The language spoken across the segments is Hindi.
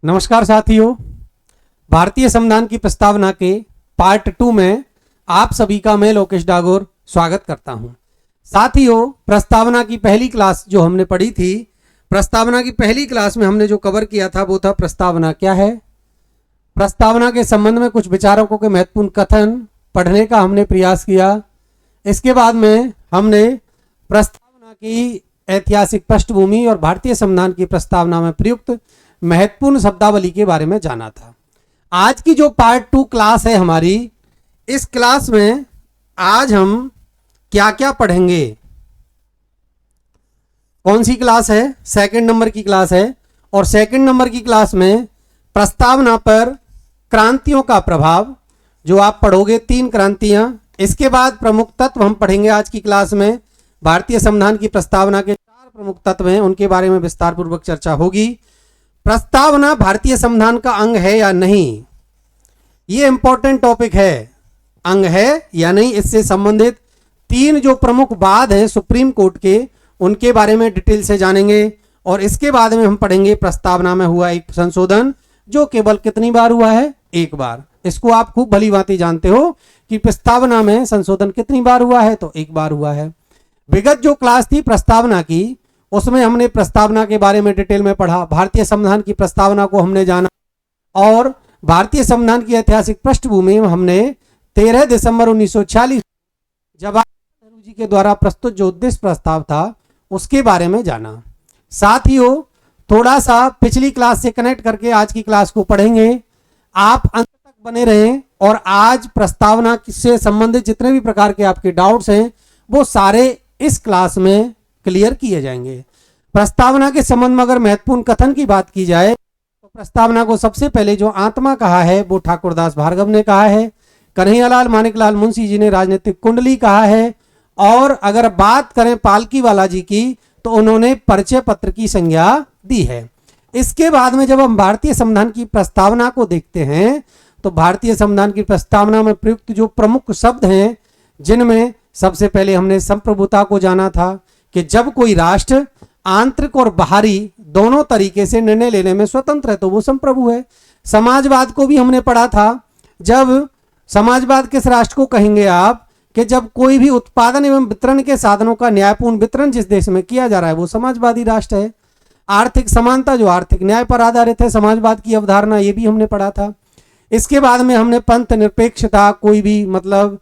नमस्कार साथियों, भारतीय संविधान की प्रस्तावना के पार्ट 2 में आप सभी का मैं लोकेश डागोर स्वागत करता हूं। साथियों, प्रस्तावना की पहली क्लास जो हमने पढ़ी थी, प्रस्तावना की पहली क्लास में हमने जो कवर किया था वो था प्रस्तावना क्या है। प्रस्तावना के संबंध में कुछ विचारकों के महत्वपूर्ण कथन पढ़ने का हमने प्रयास किया। इसके बाद में हमने प्रस्तावना की ऐतिहासिक पृष्ठभूमि और भारतीय संविधान की प्रस्तावना में प्रयुक्त महत्वपूर्ण शब्दावली के बारे में जाना था। आज की जो पार्ट 2 क्लास है हमारी, इस क्लास में आज हम क्या क्या पढ़ेंगे। कौन सी क्लास है? सेकंड नंबर की क्लास है। और सेकंड नंबर की क्लास में प्रस्तावना पर क्रांतियों का प्रभाव जो आप पढ़ोगे, 3 क्रांतियां। इसके बाद प्रमुख तत्व हम पढ़ेंगे आज की क्लास में। भारतीय संविधान की प्रस्तावना के 4 प्रमुख तत्व हैं, उनके बारे में विस्तार पूर्वक चर्चा होगी। प्रस्तावना भारतीय संविधान का अंग है या नहीं, ये इंपॉर्टेंट टॉपिक है। अंग है या नहीं, इससे संबंधित 3 जो प्रमुख वाद हैं सुप्रीम कोर्ट के, उनके बारे में डिटेल से जानेंगे। और इसके बाद में हम पढ़ेंगे प्रस्तावना में हुआ एक संशोधन जो केवल कितनी बार हुआ है? 1 बार। इसको आप खूब भली भांति जानते हो कि प्रस्तावना में संशोधन कितनी बार हुआ है, तो 1 बार हुआ है। विगत जो क्लास थी प्रस्तावना की, उसमें हमने प्रस्तावना के बारे में डिटेल में पढ़ा, भारतीय संविधान की प्रस्तावना को हमने जाना और भारतीय संविधान की ऐतिहासिक पृष्ठभूमि में हमने 13 दिसंबर 1946 जवाहरलाल नेहरू जी के द्वारा प्रस्तुत जो उद्देश्य प्रस्ताव था उसके बारे में जाना। साथियों, थोड़ा सा पिछली क्लास से कनेक्ट करके आज की क्लास को पढ़ेंगे। आप अंत तक बने रहें और आज प्रस्तावना से संबंधित जितने भी प्रकार के आपके डाउट्स हैं वो सारे इस क्लास में क्लियर किए जाएंगे। प्रस्तावना के संबंध में अगर महत्वपूर्ण कथन की बात की जाए तो प्रस्तावना को सबसे पहले जो आत्मा कहा है वो ठाकुरदास भार्गव ने कहा है, कन्हैयालाल मानिकलाल मुंशी जी ने राजनीतिक कुंडली कहा है, और अगर बात करें पालकीवाला जी की तो उन्होंने परिचय पत्र की संज्ञा दी है। इसके बाद में जब हम भारतीय संविधान की प्रस्तावना को देखते हैं तो भारतीय संविधान की प्रस्तावना में प्रयुक्त जो प्रमुख शब्द हैं, जिनमें सबसे पहले हमने संप्रभुता को जाना था कि जब कोई राष्ट्र आंतरिक और बाहरी दोनों तरीके से निर्णय लेने में स्वतंत्र है तो वो संप्रभु है। समाजवाद को भी हमने पढ़ा था। जब समाजवाद किस राष्ट्र को कहेंगे आप कि जब कोई भी उत्पादन एवं वितरण के साधनों का न्यायपूर्ण वितरण जिस देश में किया जा रहा है वो समाजवादी राष्ट्र है। आर्थिक समानता जो आर्थिक न्याय पर आधारित है, समाजवाद की अवधारणा, ये भी हमने पढ़ा था। इसके बाद में हमने पंथ निरपेक्षता, कोई भी मतलब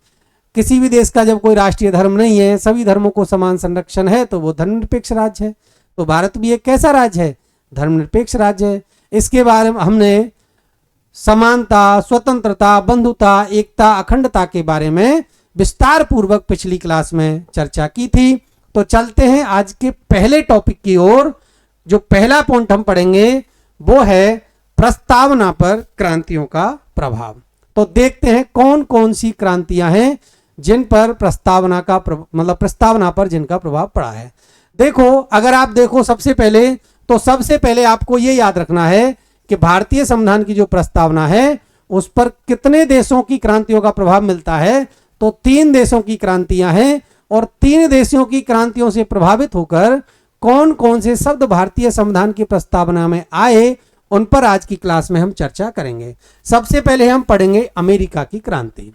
किसी भी देश का जब कोई राष्ट्रीय धर्म नहीं है, सभी धर्मों को समान संरक्षण है तो वो धर्मनिरपेक्ष राज्य है। तो भारत भी एक कैसा राज्य है? धर्मनिरपेक्ष राज्य है। इसके बारे में हमने समानता, स्वतंत्रता, बंधुता, एकता, अखंडता के बारे में विस्तार पूर्वक पिछली क्लास में चर्चा की थी। तो चलते हैं आज के पहले टॉपिक की ओर। जो पहला पॉइंट हम पढ़ेंगे वो है प्रस्तावना पर क्रांतियों का प्रभाव। तो देखते हैं कौन कौन सी क्रांतियां हैं जिन पर प्रस्तावना का मतलब प्रस्तावना पर जिनका प्रभाव पड़ा है। देखो, अगर आप देखो सबसे पहले आपको ये याद रखना है कि भारतीय संविधान की जो प्रस्तावना है उस पर कितने देशों की क्रांतियों का प्रभाव मिलता है, तो 3 देशों की क्रांतियां हैं। और 3 देशों की क्रांतियों से प्रभावित होकर कौन कौन से शब्द भारतीय संविधान की प्रस्तावना में आए, उन पर आज की क्लास में हम चर्चा करेंगे। सबसे पहले हम पढ़ेंगे अमेरिका की क्रांति।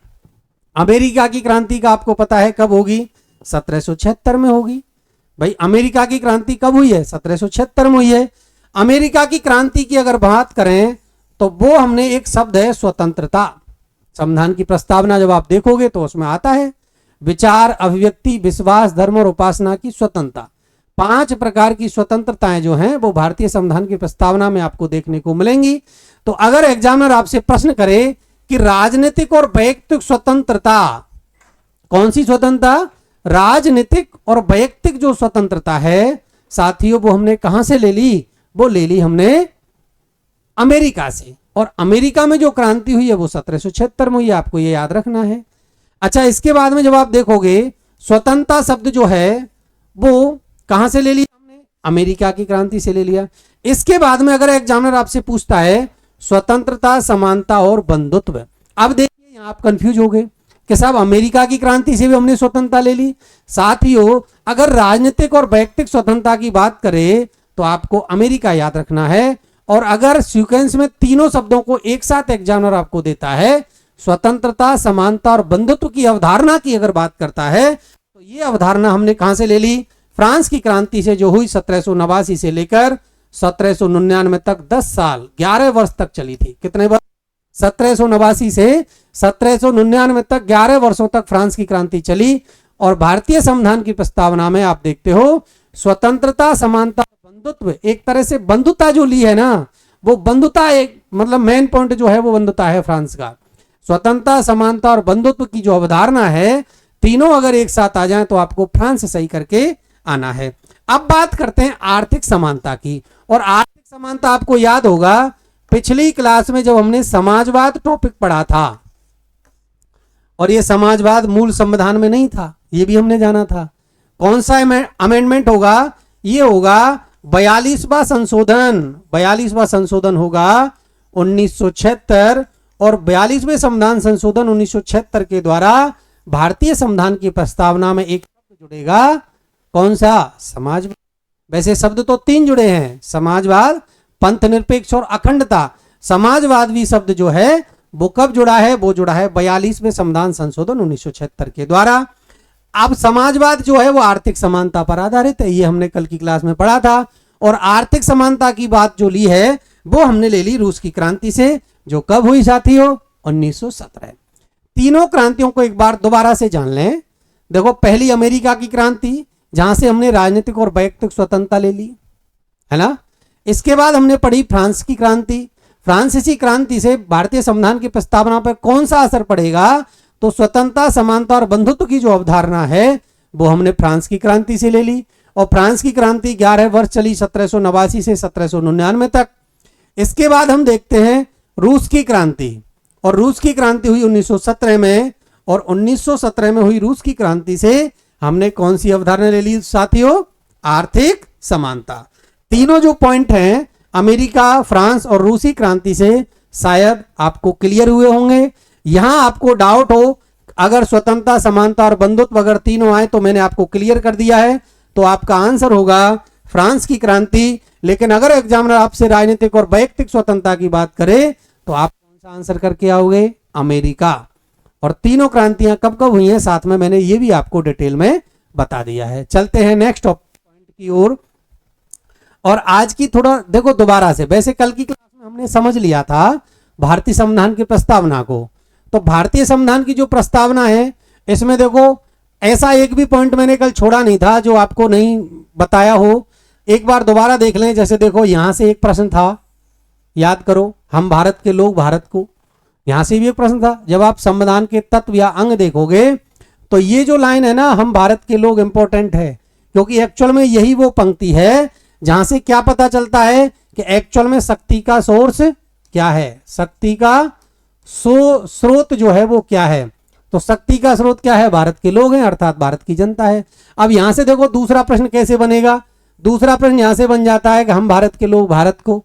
अमेरिका की क्रांति का आपको पता है कब होगी? 1776 में होगी। भाई, अमेरिका की क्रांति कब हुई है? 1776 में हुई है। अमेरिका की क्रांति की अगर बात करें तो वो हमने एक शब्द है स्वतंत्रता। संविधान की प्रस्तावना जब आप देखोगे तो उसमें आता है विचार, अभिव्यक्ति, विश्वास, धर्म और उपासना की स्वतंत्रता। 5 प्रकार की स्वतंत्रताएं जो हैं वो भारतीय संविधान की प्रस्तावना में आपको देखने को मिलेंगी। तो अगर एग्जामिनर आपसे प्रश्न करे कि राजनीतिक और वैयक्तिक स्वतंत्रता, कौन सी स्वतंत्रता? राजनीतिक और वैयक्तिक जो स्वतंत्रता है साथियों, वो हमने कहां से ले ली? वो ले ली हमने अमेरिका से। और अमेरिका में जो क्रांति हुई है वो 1776 में हुई है, आपको ये याद रखना है। अच्छा, इसके बाद में जब आप देखोगे स्वतंत्रता शब्द जो है वो कहां से ले लिया हमने? अमेरिका की क्रांति से ले लिया। इसके बाद में अगर एग्जामिनर आपसे पूछता है स्वतंत्रता, समानता और बंधुत्व, अब देखिए यहां आप कंफ्यूज हो गए कि साहब अमेरिका की क्रांति से भी हमने स्वतंत्रता ले ली। साथियों, अगर राजनीतिक और वैयक्तिक स्वतंत्रता की बात करें तो आपको अमेरिका याद रखना है और अगर सीक्वेंस में तीनों शब्दों को एक साथ एग्जामिनर आपको देता है, स्वतंत्रता, समानता और बंधुत्व की अवधारणा की अगर बात करता है, तो ये अवधारणा हमने कहां से ले ली? फ्रांस की क्रांति से, जो हुई 1789 से लेकर 1799 तक 10 साल 11 वर्ष तक चली थी। कितने वर्ष? 1789 से 1799 तक 11 वर्षों तक फ्रांस की क्रांति चली। और भारतीय संविधान की प्रस्तावना में आप देखते हो स्वतंत्रता, समानता, बंधुत्व, एक तरह से बंधुता जो ली है ना, वो बंधुता एक मतलब मेन पॉइंट जो है वो बंधुता है फ्रांस का। स्वतंत्रता, समानता और बंधुत्व की जो अवधारणा है, तीनों अगर एक साथ आ जाए तो आपको फ्रांस सही करके आना है। अब बात करते हैं आर्थिक समानता की। और आर्थिक समानता आपको याद होगा पिछली क्लास में जब हमने समाजवाद टॉपिक पढ़ा था, और ये समाजवाद मूल संविधान में नहीं था, ये भी हमने जाना था। कौन सा अमेंडमेंट होगा? ये होगा 42वां संशोधन। 42वां संशोधन होगा 1976, और 42वें संविधान संशोधन 1976 के द्वारा भारतीय संविधान की प्रस्तावना में एक शब्द जुड़ेगा। कौन सा? समाजवाद। वैसे शब्द तो 3 जुड़े हैं, समाजवाद, पंथ निरपेक्ष और अखंडता। समाजवाद भी शब्द जो है वो कब जुड़ा है? वो जुड़ा है 42वें संविधान संशोधन 1976 के द्वारा। अब समाजवाद जो है वो आर्थिक समानता पर आधारित है, ये हमने कल की क्लास में पढ़ा था। और आर्थिक समानता की बात जो ली है वो हमने ले ली रूस की क्रांति से, जो कब हुई साथियों? 1917। तीनों क्रांतियों को एक बार दोबारा से जान लें। देखो, पहली अमेरिका की क्रांति, जहां से हमने राजनीतिक और वैयक्तिक स्वतंत्रता ले ली, है ना। इसके बाद हमने पढ़ी फ्रांस की क्रांति। फ्रांसीसी क्रांति से भारतीय संविधान की प्रस्तावना पर कौन सा असर पड़ेगा? तो स्वतंत्रता, समानता और बंधुत्व की जो अवधारणा है वो हमने फ्रांस की क्रांति से ले ली। और फ्रांस की क्रांति 11 वर्ष चली, 1789 से 1799 तक। इसके बाद हम देखते हैं रूस की क्रांति, और रूस की क्रांति हुई 1917 में। और 1917 में हुई रूस की क्रांति से हमने कौन सी अवधारणा ले ली साथियों? आर्थिक समानता। तीनों जो पॉइंट हैं अमेरिका, फ्रांस और रूसी क्रांति से शायद आपको क्लियर हुए होंगे। यहां आपको डाउट हो, अगर स्वतंत्रता, समानता और बंधुत्व अगर तीनों आए तो मैंने आपको क्लियर कर दिया है, तो आपका आंसर होगा फ्रांस की क्रांति। लेकिन अगर एग्जामिनर आपसे राजनीतिक और वैयक्तिक स्वतंत्रता की बात करे तो आप कौन सा आंसर करके आओगे? अमेरिका। और तीनों क्रांतियां कब कब हुई हैं साथ में मैंने ये भी आपको डिटेल में बता दिया है। चलते हैं नेक्स्ट पॉइंट की ओर। और आज की थोड़ा देखो दोबारा से, वैसे कल की क्लास में हमने समझ लिया था भारतीय संविधान की प्रस्तावना को। तो भारतीय संविधान की जो प्रस्तावना है इसमें देखो ऐसा एक भी पॉइंट मैंने कल छोड़ा नहीं था जो आपको नहीं बताया हो। एक बार दोबारा देख लें। जैसे देखो यहां से एक प्रश्न था, याद करो, हम भारत के लोग भारत को, यहां से भी एक प्रश्न था। जब आप संविधान के तत्व या अंग देखोगे तो ये जो लाइन है ना, हम भारत के लोग, इंपॉर्टेंट है, क्योंकि एक्चुअल में यही वो पंक्ति है जहां से क्या पता चलता है कि एक्चुअल में शक्ति का सोर्स क्या है, शक्ति का स्रोत जो है वो क्या है। तो शक्ति का स्रोत क्या है? भारत के लोग हैं, अर्थात भारत की जनता है। अब यहां से देखो दूसरा प्रश्न कैसे बनेगा। दूसरा प्रश्न यहां से बन जाता है कि हम भारत के लोग भारत को।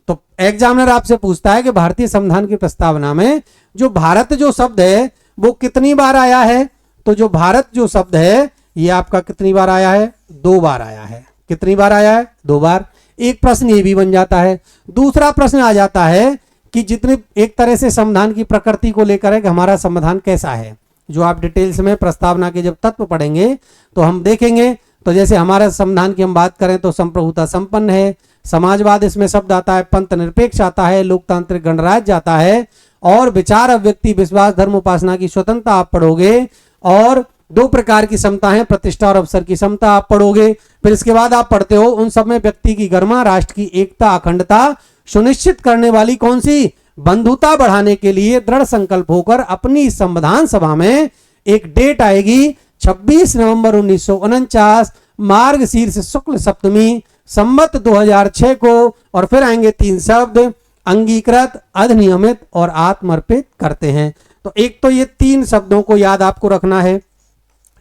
तो एग्जामिनर आपसे पूछता है कि भारतीय संविधान की प्रस्तावना में जो भारत जो शब्द है वो कितनी बार आया है। तो जो भारत जो शब्द है ये आपका कितनी बार आया है? 2 बार आया है। कितनी बार आया है? 2 बार। एक प्रश्न ये भी बन जाता है। दूसरा प्रश्न आ जाता है कि जितने एक तरह से संविधान की प्रकृति को लेकर है कि हमारा संविधान कैसा है, जो आप डिटेल्स में प्रस्तावना के जब तत्व पढ़ेंगे तो हम देखेंगे। तो जैसे हमारा संविधान की हम बात करें तो संप्रभुता संपन्न है, समाजवाद इसमें शब्द आता है, पंथ निरपेक्ष आता है, लोकतांत्रिक गणराज्य आता है, और विचार, अभिव्यक्ति, विश्वास, धर्म, उपासना की स्वतंत्रता आप पढ़ोगे, और 2 प्रकार की समता है, प्रतिष्ठा और अवसर की समता आप पढ़ोगे। फिर इसके बाद आप पढ़ते हो उन सब में व्यक्ति की गरिमा, राष्ट्र की एकता, अखंडता सुनिश्चित करने वाली कौन सी? बंधुता बढ़ाने के लिए दृढ़ संकल्प होकर अपनी संविधान सभा में एक डेट आएगी 26 नवंबर 1949 मार्गशीर्ष शुक्ल सप्तमी संवत 2006 को। और फिर आएंगे 3 शब्द, अंगीकृत, अधिनियमित और आत्मर्पित करते हैं। तो एक तो ये 3 शब्दों को याद आपको रखना है,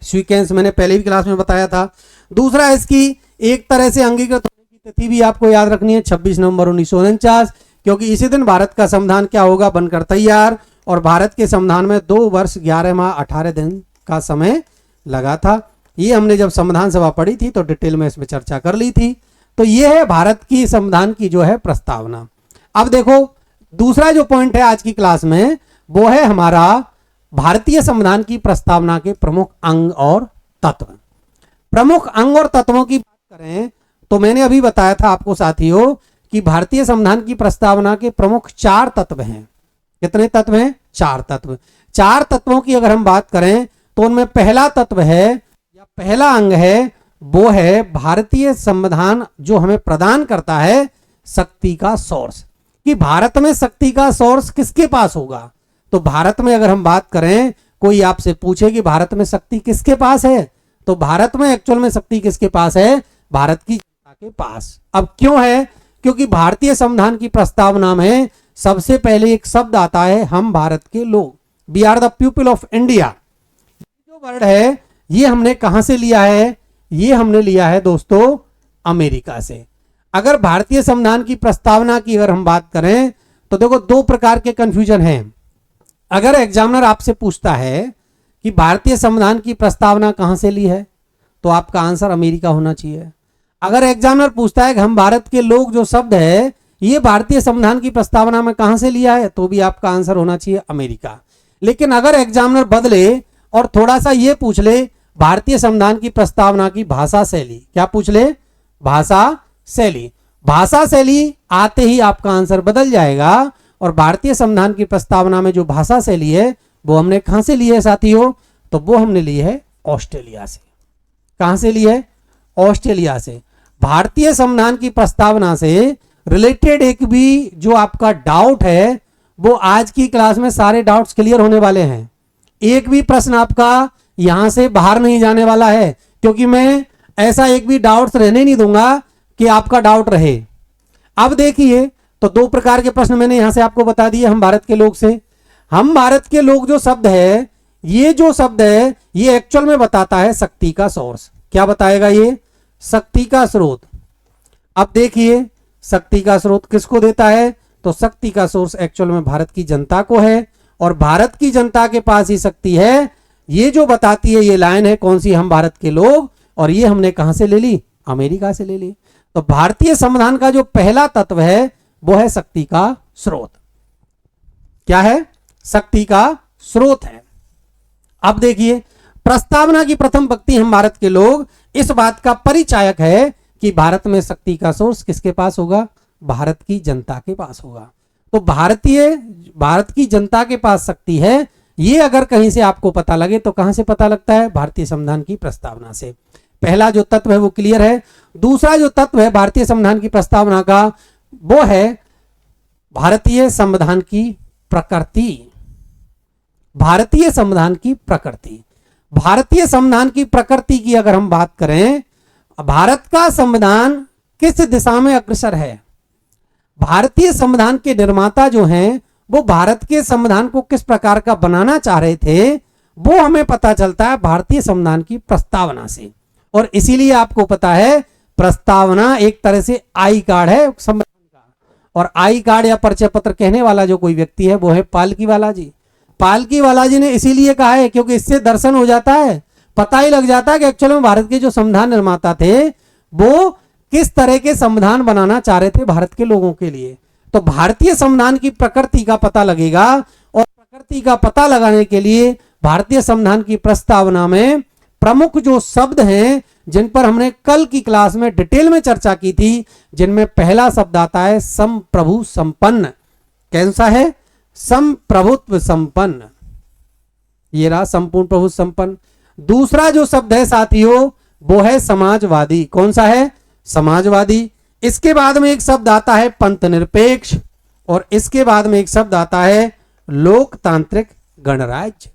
सीक्वेंस मैंने पहले भी क्लास में बताया था। दूसरा इसकी एक तरह से अंगीकृत होने की तिथि भी आपको याद रखनी है 26 नवंबर 1949, क्योंकि इसी दिन भारत का संविधान क्या होगा? बनकर तैयार। और भारत के संविधान में 2 वर्ष 11 माह 18 दिन का समय लगा था। ये हमने जब संविधान सभा पढ़ी थी तो डिटेल में इसमें चर्चा कर ली थी। तो ये है भारत की संविधान की जो है प्रस्तावना। अब देखो दूसरा जो पॉइंट है आज की क्लास में वो है हमारा भारतीय संविधान की प्रस्तावना के प्रमुख अंग और तत्व। प्रमुख अंग और तत्वों की बात करें तो मैंने अभी बताया था आपको साथियों कि भारतीय संविधान की प्रस्तावना के प्रमुख 4 तत्व हैं। कितने तत्व हैं? 4 तत्व। 4 तत्वों की अगर हम बात करें तो उनमें पहला तत्व है या पहला अंग है वो है भारतीय संविधान जो हमें प्रदान करता है शक्ति का सोर्स, कि भारत में शक्ति का सोर्स किसके पास होगा। तो भारत में अगर हम बात करें, कोई आपसे पूछे कि भारत में शक्ति किसके पास है, तो भारत में एक्चुअल में शक्ति किसके पास है? भारत की जनता के पास। अब क्यों है? क्योंकि भारतीय संविधान की प्रस्तावना में सबसे पहले एक शब्द आता है हम भारत के लोग, we are the people of India. जो वर्ड है ये हमने कहां से लिया है? ये हमने लिया है दोस्तों अमेरिका से। अगर भारतीय संविधान की प्रस्तावना की अगर हम बात करें तो देखो 2 प्रकार के कंफ्यूजन हैं। अगर एग्जामिनर आपसे पूछता है कि भारतीय संविधान की प्रस्तावना कहां से ली है तो आपका आंसर अमेरिका होना चाहिए। अगर एग्जामिनर पूछता है कि हम भारत के लोग जो शब्द है ये भारतीय संविधान की प्रस्तावना में कहां से लिया है तो भी आपका आंसर होना चाहिए अमेरिका। लेकिन अगर एग्जामिनर बदले और थोड़ा सा ये पूछ ले भारतीय संविधान की प्रस्तावना की भाषा शैली, क्या पूछ ले? भाषा शैली। भाषा शैली आते ही आपका आंसर बदल जाएगा। और भारतीय संविधान की प्रस्तावना में जो भाषा शैली है वो हमने कहां से ली है साथियों? तो वो हमने ली है ऑस्ट्रेलिया से। कहां से ली है? ऑस्ट्रेलिया से। भारतीय संविधान की प्रस्तावना से रिलेटेड एक भी जो आपका डाउट है वो आज की क्लास में सारे डाउट्स क्लियर होने वाले हैं। एक भी प्रश्न आपका यहां से बाहर नहीं जाने वाला है, क्योंकि मैं ऐसा एक भी डाउट्स रहने नहीं दूंगा कि आपका डाउट रहे। अब देखिए तो 2 प्रकार के प्रश्न मैंने यहां से आपको बता दिए हम भारत के लोग से। हम भारत के लोग जो शब्द है, ये जो शब्द है ये एक्चुअल में बताता है शक्ति का सोर्स। क्या बताएगा ये? शक्ति का स्रोत। अब देखिए शक्ति का स्रोत किसको देता है? तो शक्ति का सोर्स एक्चुअल में भारत की जनता को है, और भारत की जनता के पास ही शक्ति है। ये जो बताती है ये लाइन है कौन सी? हम भारत के लोग। और ये हमने कहां से ले ली? अमेरिका से ले ली। तो भारतीय संविधान का जो पहला तत्व है वो है शक्ति का स्रोत। क्या है? शक्ति का स्रोत है। अब देखिए प्रस्तावना की प्रथम पंक्ति हम भारत के लोग इस बात का परिचायक है कि भारत में शक्ति का सोर्स किसके पास होगा? भारत की जनता के पास होगा। तो भारत की जनता के पास शक्ति है, ये अगर कहीं से आपको पता लगे तो कहां से पता लगता है? भारतीय संविधान की प्रस्तावना से। पहला जो तत्व है वो क्लियर है। दूसरा जो तत्व है भारतीय संविधान की प्रस्तावना का वो है भारतीय संविधान की प्रकृति। भारतीय संविधान की प्रकृति। भारतीय संविधान की प्रकृति की अगर हम बात करें, भारत का संविधान किस दिशा में अग्रसर है? भारतीय संविधान के निर्माता जो हैं वो भारत के संविधान को किस प्रकार का बनाना चाह रहे थे वो हमें पता चलता है भारतीय संविधान की प्रस्तावना से। और इसीलिए आपको पता है प्रस्तावना एक तरह से आई कार्ड है संविधान का, और आई कार्ड या परिचय पत्र कहने वाला जो कोई व्यक्ति है वो है पालकीवाला जी। पालकीवाला जी ने इसीलिए कहा है क्योंकि इससे दर्शन हो जाता है, पता ही लग जाता है कि एक्चुअली में भारत के जो संविधान निर्माता थे वो किस तरह के संविधान बनाना चाह रहे थे भारत के लोगों के लिए। तो भारतीय संविधान की प्रकृति का पता लगेगा, और प्रकृति का पता लगाने के लिए भारतीय संविधान की प्रस्तावना में प्रमुख जो शब्द हैं जिन पर हमने कल की क्लास में डिटेल में चर्चा की थी, जिनमें पहला शब्द आता है संप्रभु संपन्न। कैसा है? संप्रभुत्व संपन्न। ये रहा संपूर्ण प्रभु संपन्न। दूसरा जो शब्द है साथियों वो है समाजवादी। कौन सा है? समाजवादी। इसके बाद में एक शब्द आता है पंथ निरपेक्ष, और इसके बाद में एक शब्द आता है लोकतांत्रिक गणराज्य।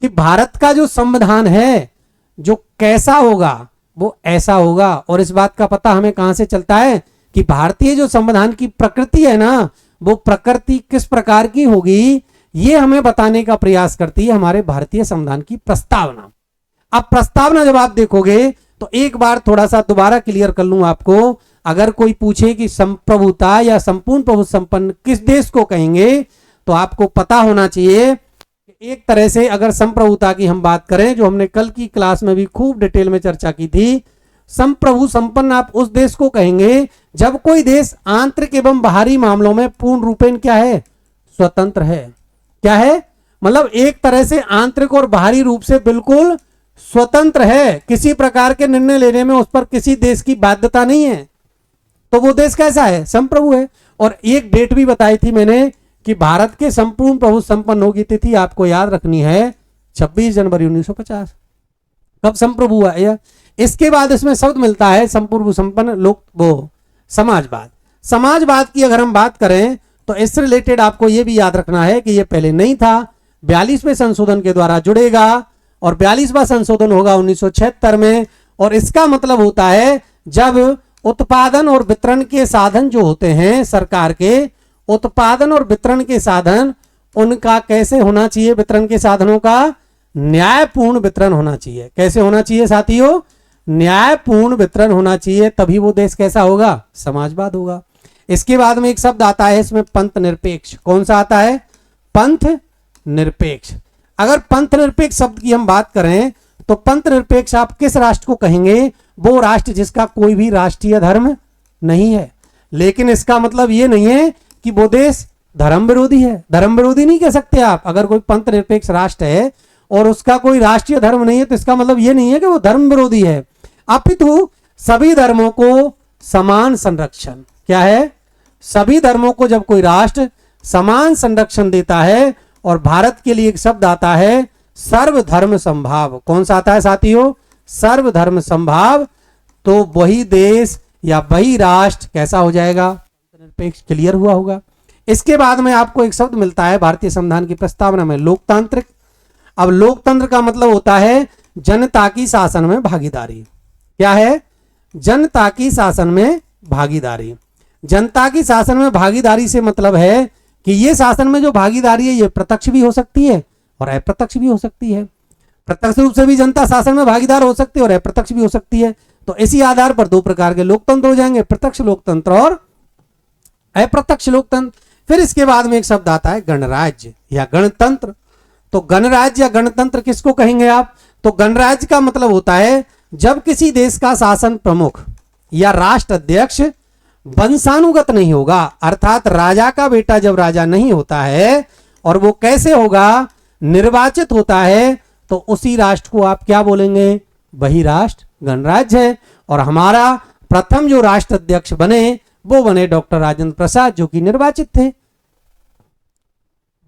कि भारत का जो संविधान है जो कैसा होगा वो ऐसा होगा। और इस बात का पता हमें कहां से चलता है कि भारतीय जो संविधान की प्रकृति है ना वो प्रकृति किस प्रकार की होगी, ये हमें बताने का प्रयास करती है हमारे भारतीय संविधान की प्रस्तावना। अब प्रस्तावना जब आप देखोगे तो एक बार थोड़ा सा दोबारा क्लियर कर लूं आपको। अगर कोई पूछे कि संप्रभुता या संपूर्ण प्रभु संपन्न किस देश को कहेंगे तो आपको पता होना चाहिए कि एक तरह से अगर संप्रभुता की हम बात करें जो हमने कल की क्लास में भी खूब डिटेल में चर्चा की थी, संप्रभु संपन्न आप उस देश को कहेंगे जब कोई देश आंतरिक एवं बाहरी मामलों में पूर्ण रूपेण क्या है, स्वतंत्र है। क्या है, मतलब एक तरह से आंतरिक और बाहरी रूप से बिल्कुल स्वतंत्र है, किसी प्रकार के निर्णय लेने में उस पर किसी देश की बाध्यता नहीं है, तो वो देश कैसा है, संप्रभु है। और एक डेट भी बताई थी मैंने कि भारत के संपूर्ण प्रभु संपन्न होगी तिथि आपको याद रखनी है 26 जनवरी 1950, कब संप्रभु हुआ यह। इसके बाद इसमें शब्द मिलता है संप्रभु संपन्न लोक वो समाजवाद। समाजवाद की अगर हम बात करें तो इससे रिलेटेड आपको यह भी याद रखना है कि यह पहले नहीं था, 42वें संशोधन के द्वारा जुड़ेगा और 42वां संशोधन होगा 1976 में। और इसका मतलब होता है जब उत्पादन और वितरण के साधन जो होते हैं सरकार के, उत्पादन और वितरण के साधन उनका कैसे होना चाहिए, वितरण के साधनों का न्यायपूर्ण वितरण होना चाहिए। कैसे होना चाहिए साथियों, न्यायपूर्ण वितरण होना चाहिए, तभी वो देश कैसा होगा, समाजवाद होगा। इसके बाद में एक शब्द आता है इसमें पंथ निरपेक्ष। कौन सा आता है, पंथ निरपेक्ष। अगर पंथ निरपेक्ष शब्द की हम बात करें तो पंथ निरपेक्ष आप किस राष्ट्र को कहेंगे, वो राष्ट्र जिसका कोई भी राष्ट्रीय धर्म नहीं है। लेकिन इसका मतलब ये नहीं है कि वो देश धर्म विरोधी है, धर्म विरोधी नहीं कह सकते आप। अगर कोई पंथ निरपेक्ष राष्ट्र है और उसका कोई राष्ट्रीय धर्म नहीं है तो इसका मतलब ये नहीं है कि वो धर्म विरोधी है, अपितु सभी धर्मों को समान संरक्षण, क्या है, सभी धर्मों को जब कोई राष्ट्र समान संरक्षण देता है। और भारत के लिए एक शब्द आता है सर्वधर्म संभाव। कौन सा आता है साथियों, सर्वधर्म संभाव। तो वही देश या वही राष्ट्र कैसा हो जाएगा, निरपेक्ष। क्लियर हुआ होगा। इसके बाद में आपको एक शब्द मिलता है भारतीय संविधान की प्रस्तावना में, लोकतांत्रिक। अब लोकतंत्र का मतलब होता है जनता की शासन में भागीदारी। क्या है, जनता की शासन में भागीदारी। जनता की शासन में भागीदारी से मतलब है कि ये शासन में जो भागीदारी है ये प्रत्यक्ष भी हो सकती है और अप्रत्यक्ष भी हो सकती है। प्रत्यक्ष रूप से भी जनता शासन में भागीदार हो सकती है और अप्रत्यक्ष भी हो सकती है। तो इसी आधार पर दो प्रकार के लोकतंत्र हो जाएंगे, प्रत्यक्ष लोकतंत्र और अप्रत्यक्ष लोकतंत्र। फिर इसके बाद में एक शब्द आता है गणराज्य या गणतंत्र। तो गणराज्य या गणतंत्र किसको कहेंगे आप, तो गणराज्य का मतलब होता है जब किसी देश का शासन प्रमुख या राष्ट्र अध्यक्ष वंशानुगत नहीं होगा, अर्थात राजा का बेटा जब राजा नहीं होता है और वो कैसे होगा, निर्वाचित होता है, तो उसी राष्ट्र को आप क्या बोलेंगे, वही राष्ट्र गणराज्य है। और हमारा प्रथम जो राष्ट्र अध्यक्ष बने वो बने डॉक्टर राजेंद्र प्रसाद, जो कि निर्वाचित थे,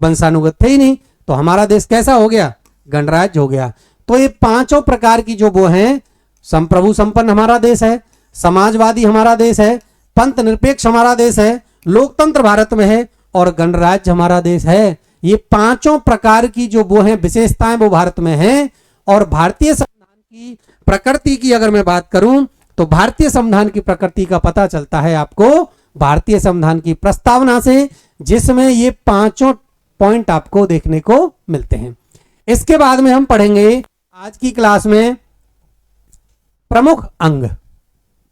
वंशानुगत थे ही नहीं, तो हमारा देश कैसा हो गया, गणराज्य हो गया। तो ये पांचों प्रकार की जो वो हैं, संप्रभु संपन्न हमारा देश है, समाजवादी हमारा देश है, पंथ निरपेक्ष हमारा देश है, लोकतंत्र भारत में है और गणराज्य हमारा देश है। ये पांचों प्रकार की जो वो हैं विशेषताएं वो भारत में हैं। और भारतीय संविधान की प्रकृति की अगर मैं बात करूं तो भारतीय संविधान की प्रकृति का पता चलता है आपको भारतीय संविधान की प्रस्तावना से, जिसमें ये पांचों पॉइंट आपको देखने को मिलते हैं। इसके बाद में हम पढ़ेंगे आज की क्लास में प्रमुख अंग।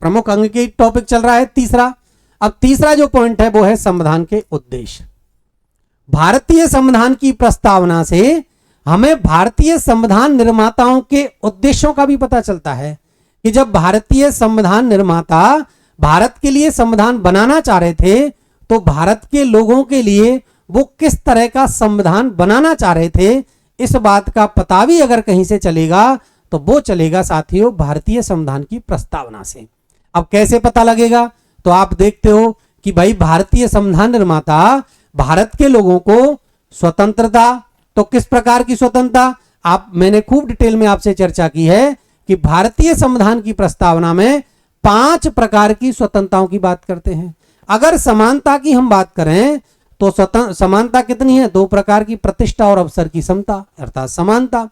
प्रमुख अंग की टॉपिक चल रहा है तीसरा। अब तीसरा जो पॉइंट है वो है संविधान के उद्देश्य। भारतीय संविधान की प्रस्तावना से हमें भारतीय संविधान निर्माताओं के उद्देश्यों का भी पता चलता है कि जब भारतीय संविधान निर्माता भारत के लिए संविधान बनाना चाह रहे थे तो भारत के लोगों के लिए वो किस तरह का संविधान बनाना चाह रहे थे, इस बात का पता भी अगर कहीं से चलेगा तो वो चलेगा साथियों भारतीय संविधान की प्रस्तावना से। अब कैसे पता लगेगा, तो आप देखते हो कि भाई भारतीय संविधान निर्माता भारत के लोगों को स्वतंत्रता, तो किस प्रकार की स्वतंत्रता, आप मैंने खूब डिटेल में आपसे चर्चा की है कि भारतीय संविधान की प्रस्तावना में 5 प्रकार की स्वतंत्रताओं की बात करते हैं। अगर समानता की हम बात करें तो समानता कितनी है, 2 प्रकार की, प्रतिष्ठा और अवसर की समता अर्थात समानता।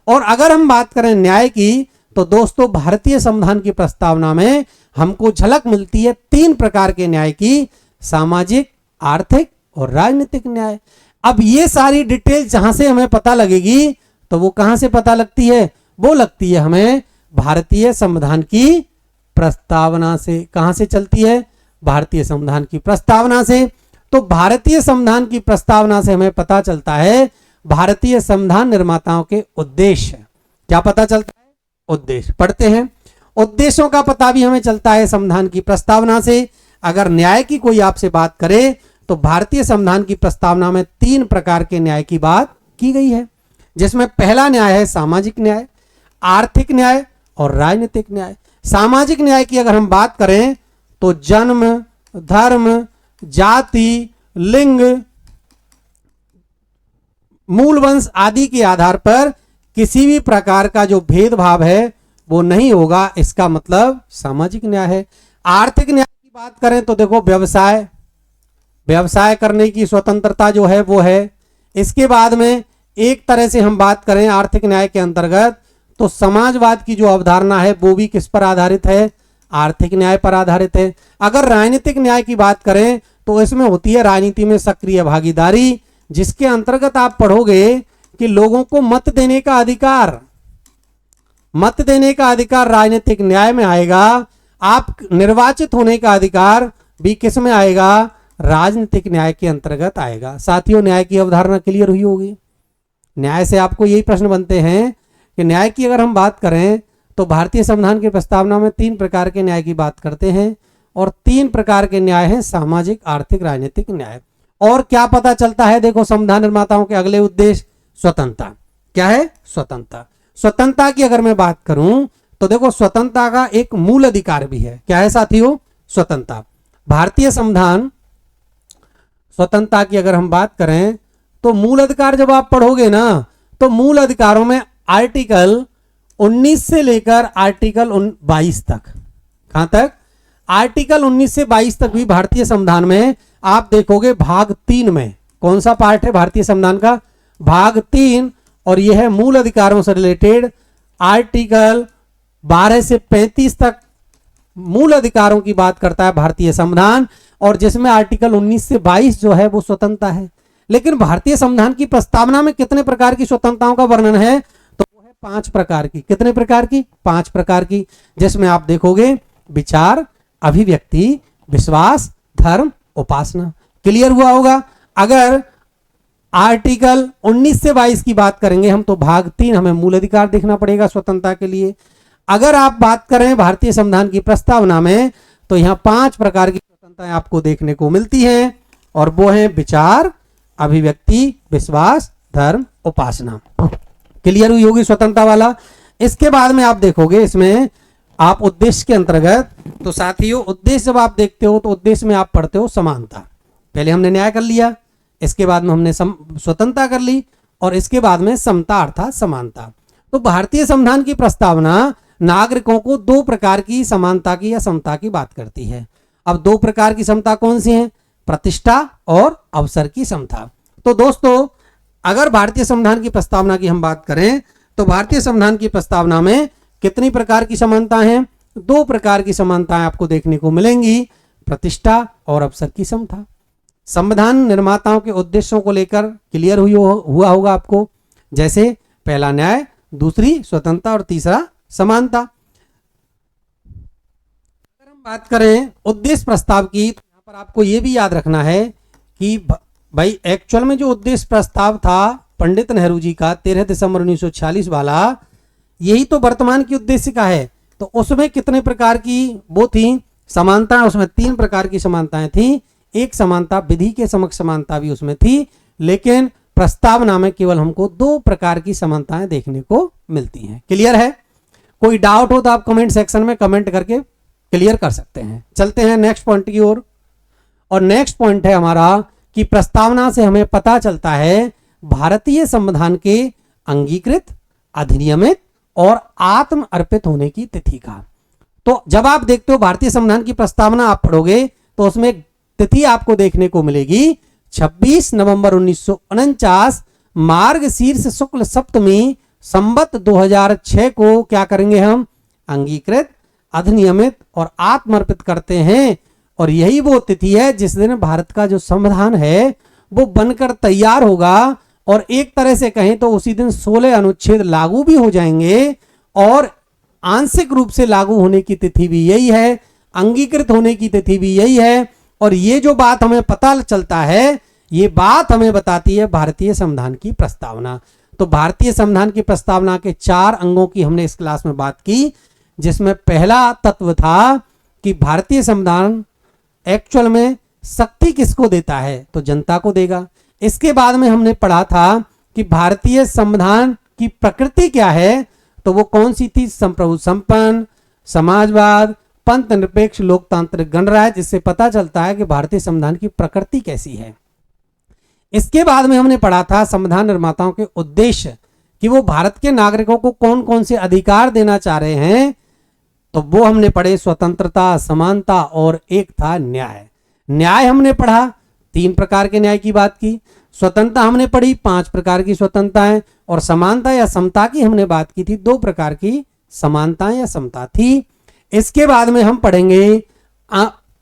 और अगर हम बात करें न्याय की तो दोस्तों भारतीय संविधान की प्रस्तावना में हमको झलक मिलती है 3 प्रकार के न्याय की, सामाजिक, आर्थिक और राजनीतिक न्याय। अब ये सारी डिटेल जहां से हमें पता लगेगी तो वो कहां से पता लगती है, वो लगती है हमें भारतीय संविधान की प्रस्तावना से। कहां से चलती है, भारतीय संविधान की प्रस्तावना से। तो भारतीय संविधान की प्रस्तावना से हमें पता चलता है भारतीय संविधान निर्माताओं के उद्देश्य। क्या पता चलता है, उद्देश्य। पढ़ते हैं उद्देश्यों का पता भी हमें चलता है संविधान की प्रस्तावना से। अगर न्याय की कोई आपसे बात करे तो भारतीय संविधान की प्रस्तावना में 3 प्रकार के न्याय की बात की गई है, जिसमें पहला न्याय है सामाजिक न्याय, आर्थिक न्याय और राजनीतिक न्याय। सामाजिक न्याय की अगर हम बात करें तो जन्म, धर्म, जाति, लिंग, मूल वंश आदि के आधार पर किसी भी प्रकार का जो भेदभाव है वो नहीं होगा, इसका मतलब सामाजिक न्याय है। आर्थिक न्याय की बात करें तो देखो व्यवसाय करने की स्वतंत्रता जो है वो है। इसके बाद में एक तरह से हम बात करें आर्थिक न्याय के अंतर्गत तो समाजवाद की जो अवधारणा है वो भी किस पर आधारित है, आर्थिक न्याय पर आधारित है। अगर राजनीतिक न्याय की बात करें तो इसमें होती है राजनीति में सक्रिय भागीदारी, जिसके अंतर्गत आप पढ़ोगे कि लोगों को मत देने का अधिकार राजनीतिक न्याय में आएगा। आप निर्वाचित होने का अधिकार भी किस में आएगा, राजनीतिक न्याय के अंतर्गत आएगा। साथियों, न्याय की अवधारणा क्लियर हुई होगी। न्याय से आपको यही प्रश्न बनते हैं कि न्याय की अगर हम बात करें तो भारतीय संविधान की प्रस्तावना में 3 प्रकार के न्याय की बात करते हैं और 3 प्रकार के न्याय हैं सामाजिक, आर्थिक, राजनीतिक न्याय। और क्या पता चलता है, देखो संविधान निर्माताओं के अगले उद्देश्य स्वतंत्रता। क्या है? स्वतंत्रता। स्वतंत्रता की अगर मैं बात करूं तो देखो स्वतंत्रता का एक मूल अधिकार भी है। क्या है साथियों? स्वतंत्रता। भारतीय संविधान स्वतंत्रता की अगर हम बात करें तो मूल अधिकार जब आप पढ़ोगे ना तो मूल अधिकारों में आर्टिकल 19 से लेकर आर्टिकल 22 तक, कहां तक? आर्टिकल 19 से 22 तक भी भारतीय संविधान में आप देखोगे भाग 3 में। कौन सा पार्ट है भारतीय संविधान का? भाग 3। और यह है मूल अधिकारों से रिलेटेड। आर्टिकल 12 से 35 तक मूल अधिकारों की बात करता है भारतीय संविधान, और जिसमें आर्टिकल 19 से 22 जो है वो स्वतंत्रता है। लेकिन भारतीय संविधान की प्रस्तावना में कितने प्रकार की स्वतंत्रताओं का वर्णन है? तो वो है 5 प्रकार की। कितने प्रकार की? 5 प्रकार की, जिसमें आप देखोगे विचार, अभिव्यक्ति, विश्वास, धर्म, उपासना। क्लियर हुआ होगा। अगर आर्टिकल 19 से 22 की बात करेंगे हम तो भाग 3 हमें मूल अधिकार देखना पड़ेगा स्वतंत्रता के लिए। अगर आप बात करें भारतीय संविधान की प्रस्तावना में तो यहां 5 प्रकार की स्वतंत्रताएं आपको देखने को मिलती हैं, और वो है विचार, अभिव्यक्ति, विश्वास, धर्म, उपासना। क्लियर हुई होगी स्वतंत्रता वाला। इसके बाद में आप देखोगे इसमें आप उद्देश्य के अंतर्गत, तो साथियों उद्देश्य जब आप देखते हो तो उद्देश्य में आप पढ़ते हो समानता। पहले हमने न्याय कर लिया, इसके बाद में हमने स्वतंत्रता कर ली, और इसके बाद में समता अर्थात समानता। तो भारतीय संविधान की प्रस्तावना नागरिकों को 2 प्रकार की समानता की या समता की बात करती है। अब 2 प्रकार की समता कौन सी है? प्रतिष्ठा और अवसर की समता। तो दोस्तों अगर भारतीय संविधान की प्रस्तावना की हम बात करें तो भारतीय संविधान की प्रस्तावना में कितनी प्रकार की समानता हैं? 2 प्रकार की समानताएं आपको देखने को मिलेंगी, प्रतिष्ठा और अवसर की समता। संविधान निर्माताओं के उद्देश्यों को लेकर क्लियर हुआ होगा आपको, जैसे पहला न्याय, दूसरी स्वतंत्रता और तीसरा समानता। अगर हम बात करें उद्देश्य प्रस्ताव की तो यहां पर आपको यह भी याद रखना है कि भाई एक्चुअल में जो उद्देश्य प्रस्ताव था पंडित नेहरू जी का 13 दिसंबर 1946 वाला, यही तो वर्तमान की उद्देश्य का है। तो उसमें कितने प्रकार की वो थी समानता? उसमें 3 प्रकार की समानताएं थी। एक समानता विधि के समक्ष समानता भी उसमें थी, लेकिन प्रस्तावना में केवल हमको 2 प्रकार की समानताएं देखने को मिलती हैं। क्लियर है? कोई डाउट हो तो आप कमेंट सेक्शन में कमेंट करके क्लियर कर सकते हैं। चलते हैं नेक्स्ट पॉइंट की ओर, और नेक्स्ट पॉइंट है हमारा कि प्रस्तावना से हमें पता चलता है भारतीय संविधान के अंगीकृत, अधिनियमित और आत्म अर्पित होने की तिथि का। तो जब आप देखते हो भारतीय संविधान की प्रस्तावना आप पढ़ोगे तो उसमें तिथि आपको देखने को मिलेगी 26 नवंबर 1949 मार्गशीर्ष शुक्ल सप्तमी संवत 2006 को क्या करेंगे हम? अंगीकृत, अधिनियमित और आत्मर्पित करते हैं। और यही वो तिथि है जिस दिन भारत का जो संविधान है वो बनकर तैयार होगा, और एक तरह से कहें तो उसी दिन 16 अनुच्छेद लागू भी हो जाएंगे, और आंशिक रूप से लागू होने की तिथि भी यही है, अंगीकृत होने की तिथि भी यही है। और ये जो बात हमें पता चलता है, ये बात हमें बताती है भारतीय संविधान की प्रस्तावना। तो भारतीय संविधान की प्रस्तावना के 4 अंगों की हमने इस क्लास में बात की। जिसमें पहला तत्व था कि भारतीय संविधान एक्चुअल में शक्ति किसको देता है, तो जनता को देगा। इसके बाद में हमने पढ़ा था कि भारतीय संविधान की प्रकृति क्या है, तो वो कौन सी थी, संप्रभु संपन्न, समाजवाद, पंथ निरपेक्ष, लोकतांत्रिक गणराज्य, जिससे पता चलता है कि भारतीय संविधान की प्रकृति कैसी है। इसके बाद में हमने पढ़ा था संविधान निर्माताओं के उद्देश्य, कि वो भारत के नागरिकों को कौन कौन से अधिकार देना चाह रहे हैं, तो वो हमने पढ़े स्वतंत्रता, समानता और एक था न्याय। न्याय हमने पढ़ा, 3 प्रकार के न्याय की बात की। स्वतंत्रता हमने पढ़ी, 5 प्रकार की स्वतंत्रता है, और समानता या समता की हमने बात की थी, 2 प्रकार की समानता या समता थी। इसके बाद में हम पढ़ेंगे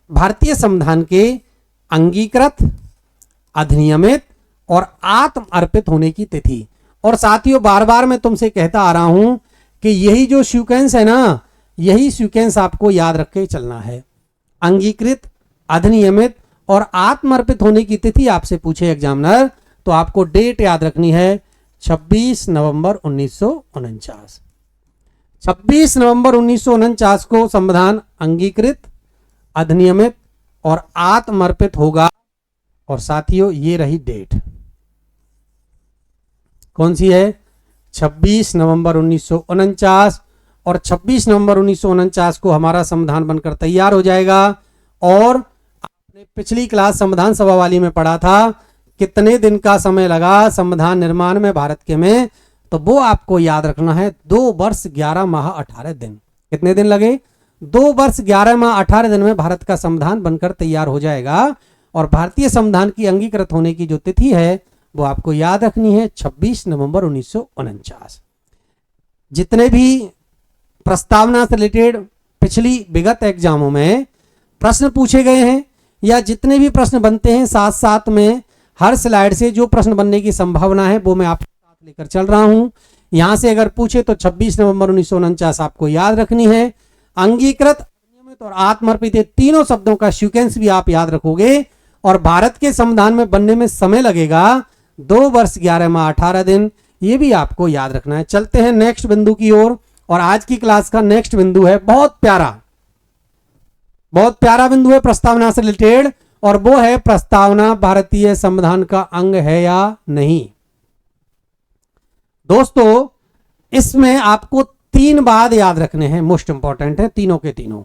भारतीय संविधान के अंगीकृत, अधिनियमित और आत्म अर्पित होने की तिथि। और साथियों, बार बार मैं तुमसे कहता आ रहा हूं कि यही जो सीक्वेंस है ना, यही सीक्वेंस आपको याद रख के चलना है। अंगीकृत, अधिनियमित और आत्मर्पित होने की तिथि आपसे पूछे एग्जामिनर, तो आपको डेट याद रखनी है 26 नवंबर 1949। 26 नवंबर 1949 को संविधान अंगीकृत, अधिनियमित और आत्मर्पित होगा। और साथियों, ये रही डेट, कौन सी है, 26 नवंबर 1949। और 26 नवंबर 1949 को हमारा संविधान बनकर तैयार हो जाएगा। और आपने पिछली क्लास संविधान सभा वाली में पढ़ा था कितने दिन का समय लगा संविधान निर्माण में भारत के में, तो वो आपको याद रखना है, 2 वर्ष 11 माह 18 दिन। कितने दिन लगे, 2 वर्ष 11 माह 18 दिन में भारत का संविधान बनकर तैयार हो जाएगा। और भारतीय संविधान की अंगीकृत होने की जो तिथि है वो आपको याद रखनी है 26 नवंबर 1949। जितने भी प्रस्तावना से रिलेटेड पिछली विगत एग्जामों में प्रश्न पूछे गए हैं या जितने भी प्रश्न बनते हैं, साथ साथ में हर स्लाइड से जो प्रश्न बनने की संभावना है वो मैं आपके साथ लेकर चल रहा हूं। यहां से अगर पूछे तो 26 नवंबर 1949 आपको याद रखनी है। अंगीकृत, नियमित और आत्मर्पित, तीनों शब्दों का सीक्वेंस भी आप याद रखोगे। और भारत के संविधान में बनने में समय लगेगा 2 वर्ष 11 माह 18 दिन, ये भी आपको याद रखना है। चलते हैं नेक्स्ट बिंदु की ओर। और आज की क्लास का नेक्स्ट बिंदु है बहुत प्यारा बिंदु है प्रस्तावना से रिलेटेड, और वो है प्रस्तावना भारतीय संविधान का अंग है या नहीं। दोस्तों, इसमें आपको 3 वाद याद रखने हैं, मोस्ट इंपॉर्टेंट है तीनों के तीनों,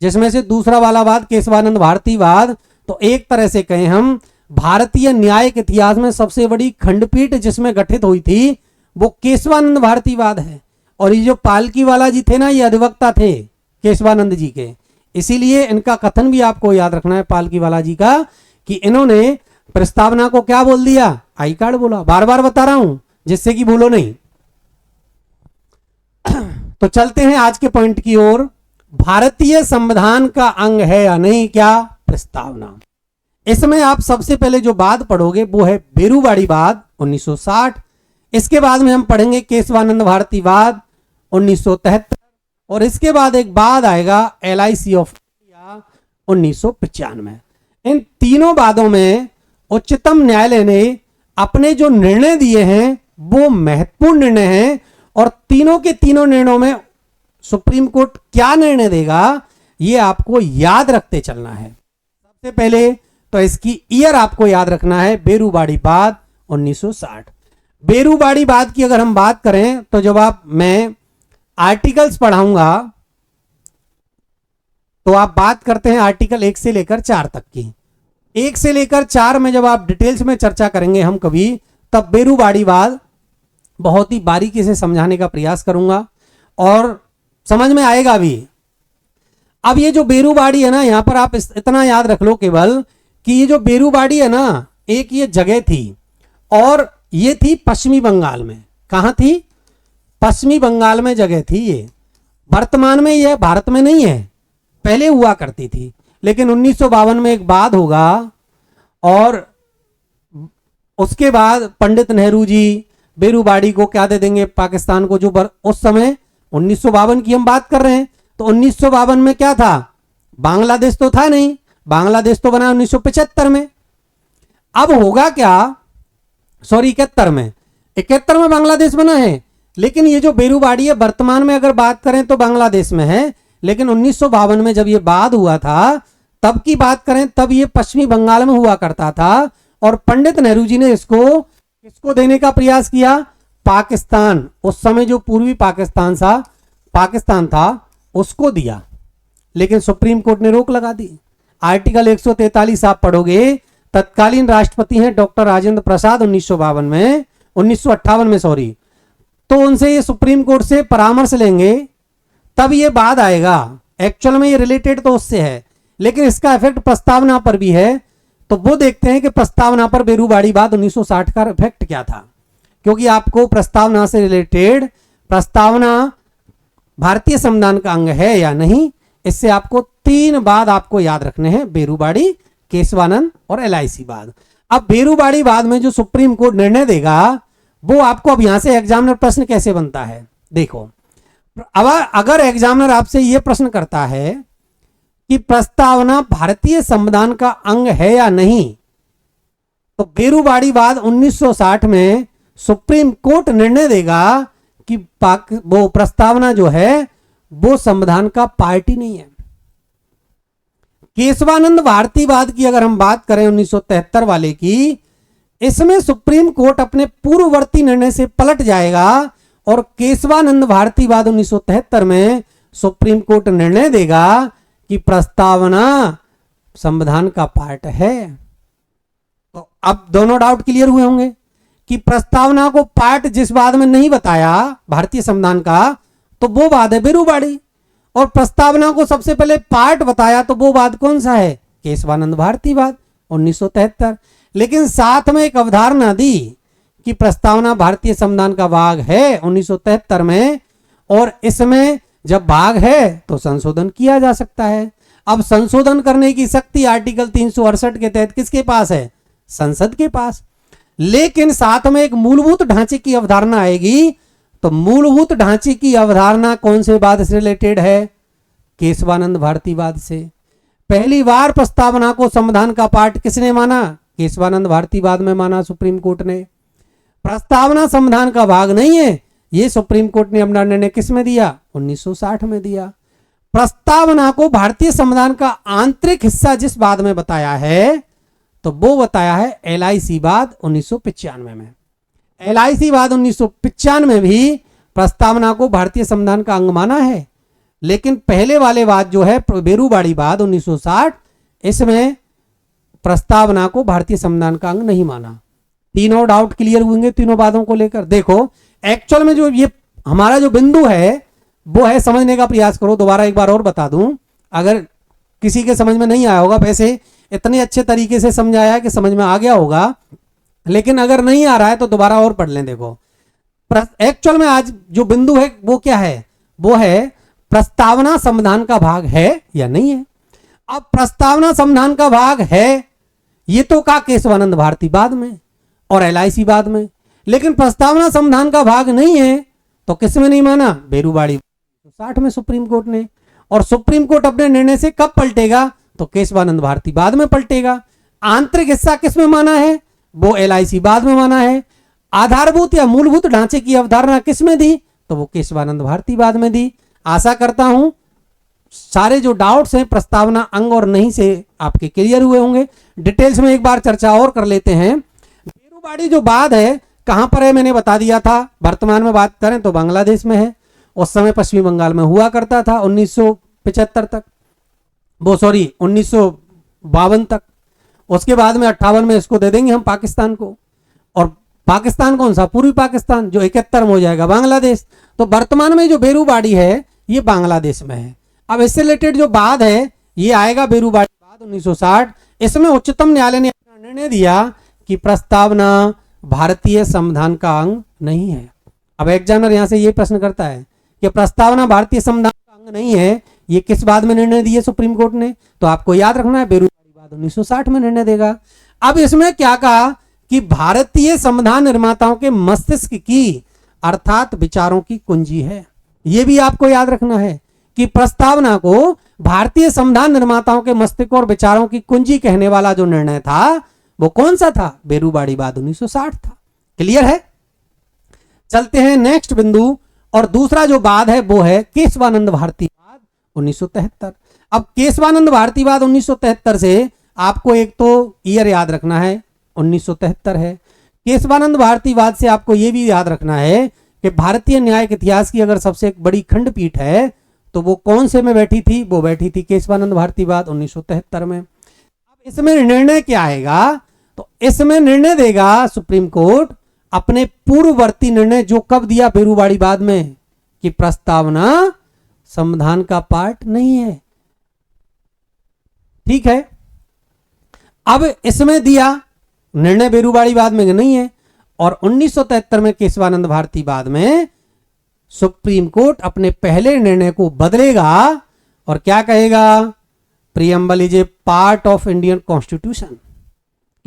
जिसमें से दूसरा वाला वाद केशवानंद भारती वाद। तो एक तरह से कहें हम, भारतीय न्यायिक इतिहास में सबसे बड़ी खंडपीठ जिसमें गठित हुई थी वो केशवानंद भारती वाद है। और ये जो पालकी वाला जी थे ना, ये अधिवक्ता थे केशवानंद जी के, इसीलिए इनका कथन भी आपको याद रखना है पालकी वाला जी का, कि इन्होंने प्रस्तावना को क्या बोल दिया, आई कार्ड बोला। बार बार बता रहा हूं जिससे कि भूलो नहीं। तो चलते हैं आज के पॉइंट की ओर। भारतीय संविधान का अंग है या नहीं क्या प्रस्तावना। इसमें आप सबसे पहले जो वाद पढ़ोगे वो है बेरूवाड़ी वाद 1960। इसके बाद में हम पढ़ेंगे केशवानंद भारती वाद 1973, और इसके बाद एक बाद आएगा LIC ऑफ इंडिया 1995। इन तीनों वादों में उच्चतम न्यायालय ने अपने जो निर्णय दिए हैं वो महत्वपूर्ण निर्णय हैं, और तीनों के तीनों निर्णयों में सुप्रीम कोर्ट क्या निर्णय देगा ये आपको याद रखते चलना है। सबसे पहले तो इसकी ईयर आपको याद रखना है, बेरूवाड़ी वाद 1960। बेरूवाड़ी वाद की अगर हम बात करें तो जब मैं आर्टिकल्स पढ़ाऊंगा तो आप बात करते हैं आर्टिकल 1 से लेकर 4 तक की। 1 से लेकर 4 में जब आप डिटेल्स में चर्चा करेंगे हम कभी, तब बेरूवाड़ी वाद बहुत ही बारीकी से समझाने का प्रयास करूंगा और समझ में आएगा भी। अब ये जो बेरूवाड़ी है ना, यहां पर आप इतना याद रख लो केवल कि ये जो बेरूवाड़ी है ना, एक ये जगह थी और ये थी पश्चिमी बंगाल में। कहां थी? पश्चिमी बंगाल में जगह थी ये। वर्तमान में यह भारत में नहीं है, पहले हुआ करती थी, लेकिन 1952 में एक वाद होगा और उसके बाद पंडित नेहरू जी बेरूवाड़ी को क्या दे देंगे, पाकिस्तान को। जो उस समय 1952 की हम बात कर रहे हैं, तो 1952 में क्या था, बांग्लादेश तो था नहीं, बांग्लादेश तो बना 1975 में। अब होगा क्या, सॉरी 71 में, 71 में बांग्लादेश बना है। लेकिन ये जो बेरूबाड़ी है वर्तमान में अगर बात करें तो बांग्लादेश में है, लेकिन 1952 में जब ये बाद हुआ था तब की बात करें तब ये पश्चिमी बंगाल में हुआ करता था। और पंडित नेहरू जी ने इसको किसको देने का प्रयास किया? पाकिस्तान, उस समय जो पूर्वी पाकिस्तान था उसको दिया, लेकिन सुप्रीम कोर्ट ने रोक लगा दी। आर्टिकल 143 आप पढ़ोगे, तत्कालीन राष्ट्रपति हैं डॉक्टर राजेंद्र प्रसाद 1958 में सॉरी, तो उनसे ये सुप्रीम कोर्ट से परामर्श लेंगे तब ये बाद आएगा। एक्चुअल में ये रिलेटेड तो उससे है, लेकिन इसका इफेक्ट प्रस्तावना पर भी है। तो वो देखते हैं कि प्रस्तावना पर बेरूबाड़ी बाद 1960 का इफेक्ट क्या था, क्योंकि आपको प्रस्तावना से रिलेटेड, प्रस्तावना भारतीय संविधान का अंग है या नहीं, इससे आपको 3 बाद आपको याद रखने हैं, बेरूबाड़ी, केशवानंद और LIC बाद। अब बेरूबाड़ी बाद में जो सुप्रीम कोर्ट निर्णय देगा वो आपको, अब यहां से एग्जामिनर प्रश्न कैसे बनता है देखो। अब अगर एग्जामिनर आपसे यह प्रश्न करता है कि प्रस्तावना भारतीय संविधान का अंग है या नहीं, तो बेरूबाड़ी बाद 1960 में सुप्रीम कोर्ट निर्णय देगा कि वो प्रस्तावना जो है वो संविधान का पार्ट ही नहीं है। केशवानंद भारतीवाद की अगर हम बात करें 1973 वाले की, इसमें सुप्रीम कोर्ट अपने पूर्ववर्ती निर्णय से पलट जाएगा और केशवानंद भारतीवाद 1973 में सुप्रीम कोर्ट निर्णय देगा कि प्रस्तावना संविधान का पार्ट है। तो अब दोनों डाउट क्लियर हुए होंगे कि प्रस्तावना को पार्ट जिस बाद में नहीं बताया भारतीय संविधान का, तो वो वाद है बेरूबाड़ी, और प्रस्तावना को सबसे पहले पार्ट बताया तो वो वाद कौन सा है? केशवानंद भारतीवाद 1973। लेकिन साथ में एक अवधारणा दी कि प्रस्तावना भारतीय संविधान का भाग है 1973 में, और इसमें जब भाग है तो संशोधन किया जा सकता है। अब संशोधन करने की शक्ति आर्टिकल 368 के तहत किसके पास है? संसद के पास। लेकिन साथ में एक मूलभूत ढांचे की अवधारणा आएगी, तो मूलभूत ढांचे की अवधारणा कौन से वाद से रिलेटेड है? केशवानंद भारतीवाद से। पहली बार प्रस्तावना को संविधान का पार्ट किसने माना? केशवानंद भारतीवाद में माना सुप्रीम कोर्ट ने। प्रस्तावना संविधान का भाग नहीं है, ये सुप्रीम कोर्ट ने अपना निर्णय किस में दिया? 1960 में दिया। प्रस्तावना को भारतीय संविधान का आंतरिक हिस्सा जिस बाद में बताया है, तो वो बताया है LIC बाद 1995 में। LIC बाद 1995 में भी प्रस्तावना को भारतीय संविधान का अंग माना है, लेकिन पहले वाले वाद जो है बेरूबाड़ी बाद 1960, इसमें प्रस्तावना को भारतीय संविधान का अंग नहीं माना। तीनों डाउट क्लियर हुएंगे तीनों बातों को लेकर। देखो एक्चुअल में जो ये हमारा जो बिंदु है वो है, समझने का प्रयास करो। दोबारा एक बार और बता दूं, अगर किसी के समझ में नहीं आया होगा, वैसे इतने अच्छे तरीके से समझाया कि समझ में आ गया होगा, लेकिन अगर नहीं आ रहा है तो दोबारा और पढ़ लें। देखो एक्चुअल में आज जो बिंदु है वो क्या है? वो है प्रस्तावना संविधान का भाग है या नहीं है। अब प्रस्तावना संविधान का भाग है, ये तो कहा केशवानंद भारतीवाद में और LIC बाद में, लेकिन प्रस्तावना संविधान का भाग नहीं है तो किस में नहीं माना? बेरूबाड़ी 60 में सुप्रीम कोर्ट ने। और सुप्रीम कोर्ट अपने निर्णय से कब पलटेगा? तो केशवानंद भारतीवाद में पलटेगा। आंतरिक हिस्सा किस में माना है? वो LIC बाद में माना है। आधारभूत या मूलभूत ढांचे की अवधारणा किस में दी? तो वो केशवानंद भारतीवाद में दी। आशा करता हूं सारे जो डाउट्स हैं प्रस्तावना अंग और नहीं से आपके क्लियर हुए होंगे। डिटेल्स में एक बार चर्चा और कर लेते हैं। बेरूबाड़ी जो बाद है कहां पर है मैंने बता दिया था। वर्तमान में बात करें तो बांग्लादेश में है। उस समय पश्चिमी बंगाल में हुआ करता था 1975 तक, वो सॉरी 1952 तक। उसके बाद में 58 में इसको दे देंगे हम पाकिस्तान को, और पाकिस्तान कौन सा? पूर्वी पाकिस्तान, जो 71 में हो जाएगा बांग्लादेश। तो वर्तमान में जो बेरूबाड़ी है ये बांग्लादेश में है। अब इससे रिलेटेड जो बाद है ये आएगा बेरूबाड़ी बाद 1960। इसमें उच्चतम न्यायालय ने अपना निर्णय दिया कि प्रस्तावना भारतीय संविधान का अंग नहीं है। अब एग्जामिनर यहां से ये प्रश्न करता है कि प्रस्तावना भारतीय संविधान का अंग नहीं है, ये किस बाद में निर्णय दिए सुप्रीम कोर्ट ने? तो आपको याद रखना है बेरूबाड़ी बाद 1960 में निर्णय देगा। अब इसमें क्या कहा कि भारतीय संविधान निर्माताओं के मस्तिष्क की अर्थात विचारों की कुंजी है। यह भी आपको याद रखना है कि प्रस्तावना को भारतीय संविधान निर्माताओं के मस्तिष्क और विचारों की कुंजी कहने वाला जो निर्णय था वो कौन सा था? बेरूबाड़ी बाद 1960 था। क्लियर है? चलते हैं नेक्स्ट बिंदु, और दूसरा जो वाद है वो है केशवानंद भारतीवाद 1973। अब केशवानंद भारतीवाद 1973 से आपको एक तो ईयर याद रखना है, 1973 है। केशवानंद भारतीवाद से आपको यह भी याद रखना है कि भारतीय न्यायिक इतिहास की अगर सबसे एक बड़ी खंडपीठ है तो वो कौन से में बैठी थी, वो बैठी थी केशवानंद भारतीवाद 1973 में। अब इसमें निर्णय क्या आएगा, तो इसमें निर्णय देगा सुप्रीम कोर्ट अपने पूर्ववर्ती निर्णय जो कब दिया बेरुवाड़ीवाद में, कि प्रस्तावना संविधान का पार्ट नहीं है। ठीक है, अब इसमें दिया निर्णय बेरुवाड़ीवाद में नहीं है, और 1973 में केशवानंद भारतीवाद में सुप्रीम कोर्ट अपने पहले निर्णय को बदलेगा और क्या कहेगा, preamble is a part of Indian constitution,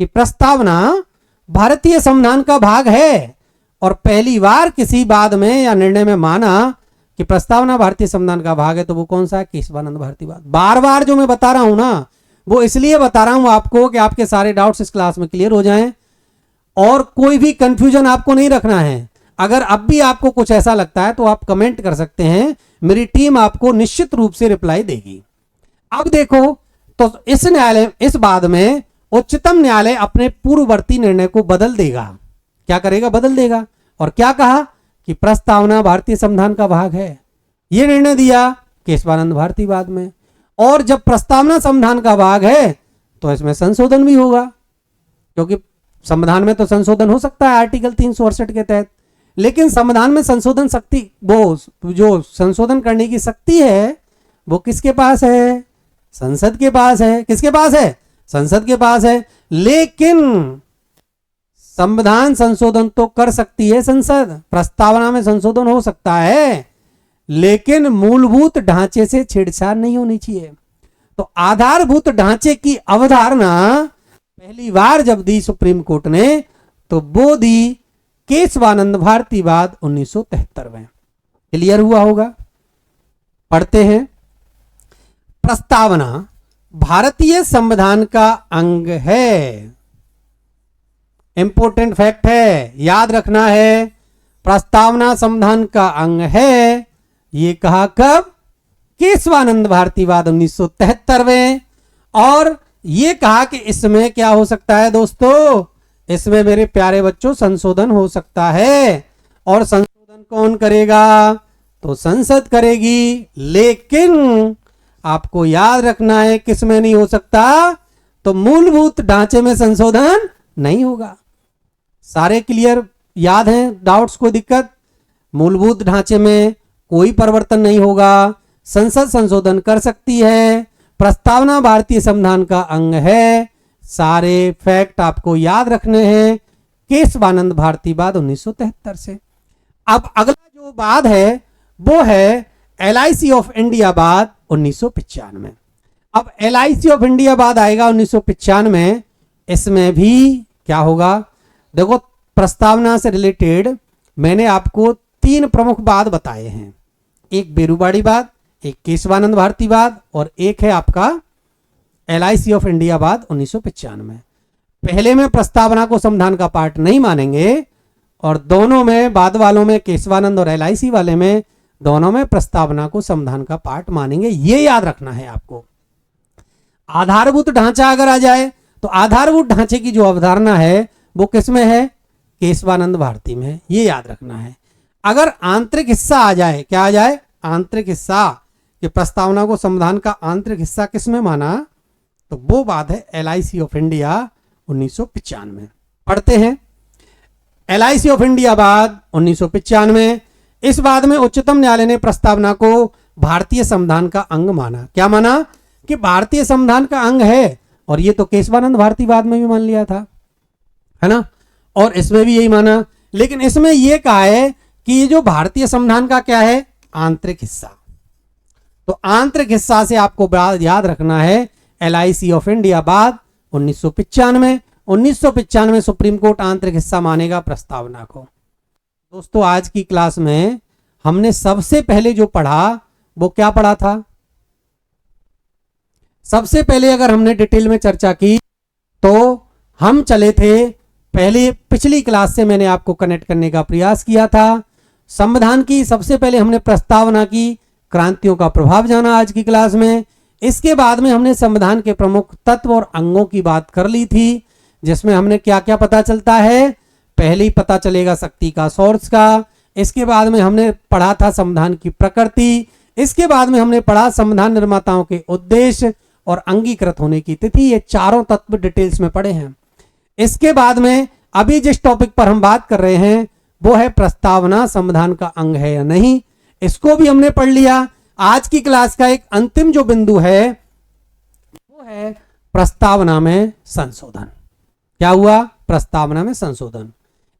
कि प्रस्तावना भारतीय संविधान का भाग है। और पहली बार किसी बाद में या निर्णय में माना कि प्रस्तावना भारतीय संविधान का भाग है, तो वो कौन सा है, केशवानंद भारतीवाद। बार बार जो मैं बता रहा हूं ना, वो इसलिए बता रहा हूं आपको कि आपके सारे डाउट्स इस क्लास में क्लियर हो जाएं और कोई भी कंफ्यूजन आपको नहीं रखना है। अगर अब भी आपको कुछ ऐसा लगता है तो आप कमेंट कर सकते हैं, मेरी टीम आपको निश्चित रूप से रिप्लाई देगी। अब देखो, तो इस न्यायालय, इस बाद में उच्चतम न्यायालय अपने पूर्ववर्ती निर्णय को बदल देगा। क्या करेगा, बदल देगा। और क्या कहा कि प्रस्तावना भारतीय संविधान का भाग है, यह निर्णय दिया केशवानंद भारतीवाद में। और जब प्रस्तावना संविधान का भाग है तो इसमें संशोधन भी होगा, क्योंकि संविधान में तो संशोधन हो सकता है आर्टिकल 368 के तहत, लेकिन संविधान में संशोधन शक्ति, वो जो संशोधन करने की शक्ति है वो किसके पास है, संसद के पास है। किसके पास है, संसद के पास है। लेकिन संविधान संशोधन तो कर सकती है संसद, प्रस्तावना में संशोधन हो सकता है, लेकिन मूलभूत ढांचे से छेड़छाड़ नहीं होनी चाहिए। तो आधारभूत ढांचे की अवधारणा पहली बार जब दी सुप्रीम कोर्ट ने, तो वो दी केशवानंद भारतीवाद 1973 में। क्लियर हुआ होगा। पढ़ते हैं, प्रस्तावना भारतीय संविधान का अंग है। इंपॉर्टेंट फैक्ट है, याद रखना है, प्रस्तावना संविधान का अंग है। ये कहा कब, केशवानंद भारतीवाद 1973 में। और ये कहा कि इसमें क्या हो सकता है दोस्तों, इसमें मेरे प्यारे बच्चों संशोधन हो सकता है। और संशोधन कौन करेगा, तो संसद करेगी। लेकिन आपको याद रखना है किसमें नहीं हो सकता, तो मूलभूत ढांचे में संशोधन नहीं होगा। सारे क्लियर, याद हैं, डाउट्स, कोई दिक्कत, मूलभूत ढांचे में कोई परिवर्तन नहीं होगा। संसद संशोधन कर सकती है, प्रस्तावना भारतीय संविधान का अंग है। सारे फैक्ट आपको याद रखने हैं केशवानंद भारतीवाद 1973 से। अब अगला जो बाद है वो है LIC ऑफ इंडिया बाद 1995। अब LIC ऑफ इंडिया बाद आएगा 1995 में। इसमें भी क्या होगा, देखो प्रस्तावना से रिलेटेड मैंने आपको 3 प्रमुख बाद बताए हैं, एक बेरुवाड़ीवाद, एक केशवानंद भारतीवाद और एक है आपका LIC ऑफ इंडिया बाद 1995। पहले में प्रस्तावना को संविधान का पार्ट नहीं मानेंगे, और दोनों में, बाद वालों में, केशवानंद और LIC वाले में, दोनों में प्रस्तावना को संविधान का पार्ट मानेंगे। ये याद रखना है आपको। आधारभूत ढांचा अगर आ जाए तो आधारभूत ढांचे की जो अवधारणा है वो किसमें है, केशवानंद भारती में है, ये याद रखना है। अगर आंतरिक हिस्सा आ जाए, क्या आ जाए, आंतरिक हिस्सा, कि प्रस्तावना को संविधान का आंतरिक हिस्सा किसमें माना, तो वो बात है LIC ऑफ इंडिया 1995। पढ़ते हैं, LIC ऑफ इंडिया बाद 1995। इस बाद में उच्चतम न्यायालय ने प्रस्तावना को भारतीय संविधान का अंग माना। क्या माना, कि भारतीय संविधान का अंग है। और ये तो केशवानंद भारतीवाद में भी मान लिया था, है ना, और इसमें भी यही माना। लेकिन इसमें यह कहा है कि ये जो भारतीय संविधान का क्या है, आंतरिक हिस्सा। तो आंतरिक हिस्सा से आपको याद रखना है LIC ऑफ इंडिया बाद 1995। 1995 में सुप्रीम कोर्ट आंतरिक हिस्सा मानेगा प्रस्तावना को। दोस्तों आज की क्लास में हमने सबसे पहले जो पढ़ा वो क्या पढ़ा था, सबसे पहले अगर हमने डिटेल में चर्चा की तो हम चले थे पहले पिछली क्लास से मैंने आपको कनेक्ट करने का प्रयास किया था। संविधान की सबसे पहले हमने प्रस्तावना की, क्रांतियों का प्रभाव जाना आज की क्लास में। इसके बाद में हमने संविधान के प्रमुख तत्व और अंगों की बात कर ली थी, जिसमें हमने क्या क्या पता चलता है। पहले ही पता चलेगा शक्ति का सोर्स का। इसके बाद में हमने पढ़ा था संविधान की प्रकृति। इसके बाद में हमने पढ़ा संविधान निर्माताओं के उद्देश्य और अंगीकृत होने की तिथि। ये चारों तत्व डिटेल्स में पढ़े हैं। इसके बाद में अभी जिस टॉपिक पर हम बात कर रहे हैं वो है प्रस्तावना संविधान का अंग है या नहीं, इसको भी हमने पढ़ लिया। आज की क्लास का एक अंतिम जो बिंदु है वो है प्रस्तावना में संशोधन। क्या हुआ? प्रस्तावना में संशोधन।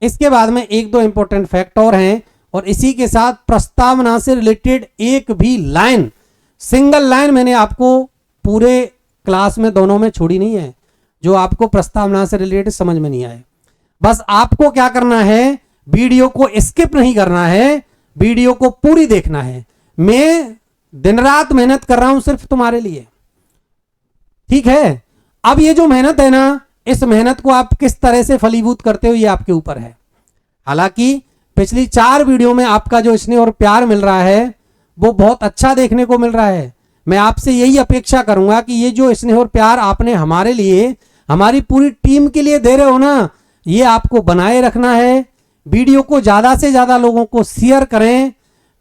इसके बाद में एक दो इंपॉर्टेंट फैक्ट और हैं, और इसी के साथ प्रस्तावना से रिलेटेड एक भी लाइन, सिंगल लाइन मैंने आपको पूरे क्लास में दोनों में छोड़ी नहीं है जो आपको प्रस्तावना से रिलेटेड समझ में नहीं आए। बस आपको क्या करना है, वीडियो को स्किप नहीं करना है, वीडियो को पूरी देखना है। मैं दिन रात मेहनत कर रहा हूं सिर्फ तुम्हारे लिए, ठीक है। अब ये जो मेहनत है ना, इस मेहनत को आप किस तरह से फलीभूत करते हो ये आपके ऊपर है। हालांकि पिछली 4 वीडियो में आपका जो स्नेह और प्यार मिल रहा है वो बहुत अच्छा देखने को मिल रहा है। मैं आपसे यही अपेक्षा करूंगा कि ये जो स्नेह और प्यार आपने हमारे लिए, हमारी पूरी टीम के लिए दे रहे हो ना, ये आपको बनाए रखना है। वीडियो को ज्यादा से ज्यादा लोगों को शेयर करें,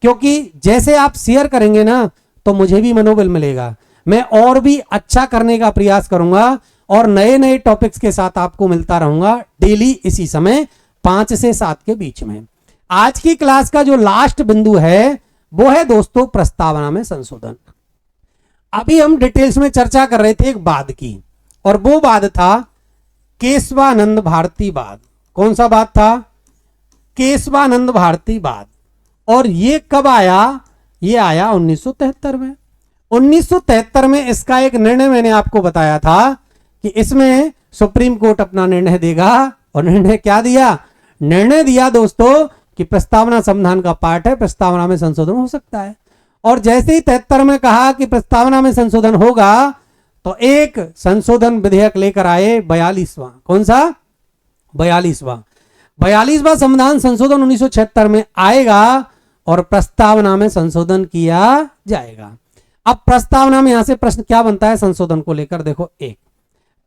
क्योंकि जैसे आप शेयर करेंगे ना तो मुझे भी मनोबल मिलेगा। मैं और भी अच्छा करने का प्रयास करूंगा और नए नए टॉपिक्स के साथ आपको मिलता रहूंगा डेली इसी समय 5 से 7 के बीच में। आज की क्लास का जो लास्ट बिंदु है वो है दोस्तों प्रस्तावना में संशोधन। अभी हम डिटेल्स में चर्चा कर रहे थे एक वाद की, और वो वाद था केशवानंद भारती वाद। कौन सा वाद था? केशवानंद भारती वाद। और ये कब आया? ये आया 1973 में। 1973 में इसका एक निर्णय मैंने आपको बताया था कि इसमें सुप्रीम कोर्ट अपना निर्णय देगा, और निर्णय क्या दिया? निर्णय दिया दोस्तों कि प्रस्तावना संविधान का पार्ट है, प्रस्तावना में संशोधन हो सकता है। और जैसे ही 73 में कहा कि प्रस्तावना में संशोधन होगा तो एक संशोधन विधेयक लेकर आए 42वां। कौन सा? 42वां संविधान संशोधन 1976 में आएगा और प्रस्तावना में संशोधन किया जाएगा। अब प्रस्तावना में यहां से प्रश्न क्या बनता है संशोधन को लेकर? देखो, एक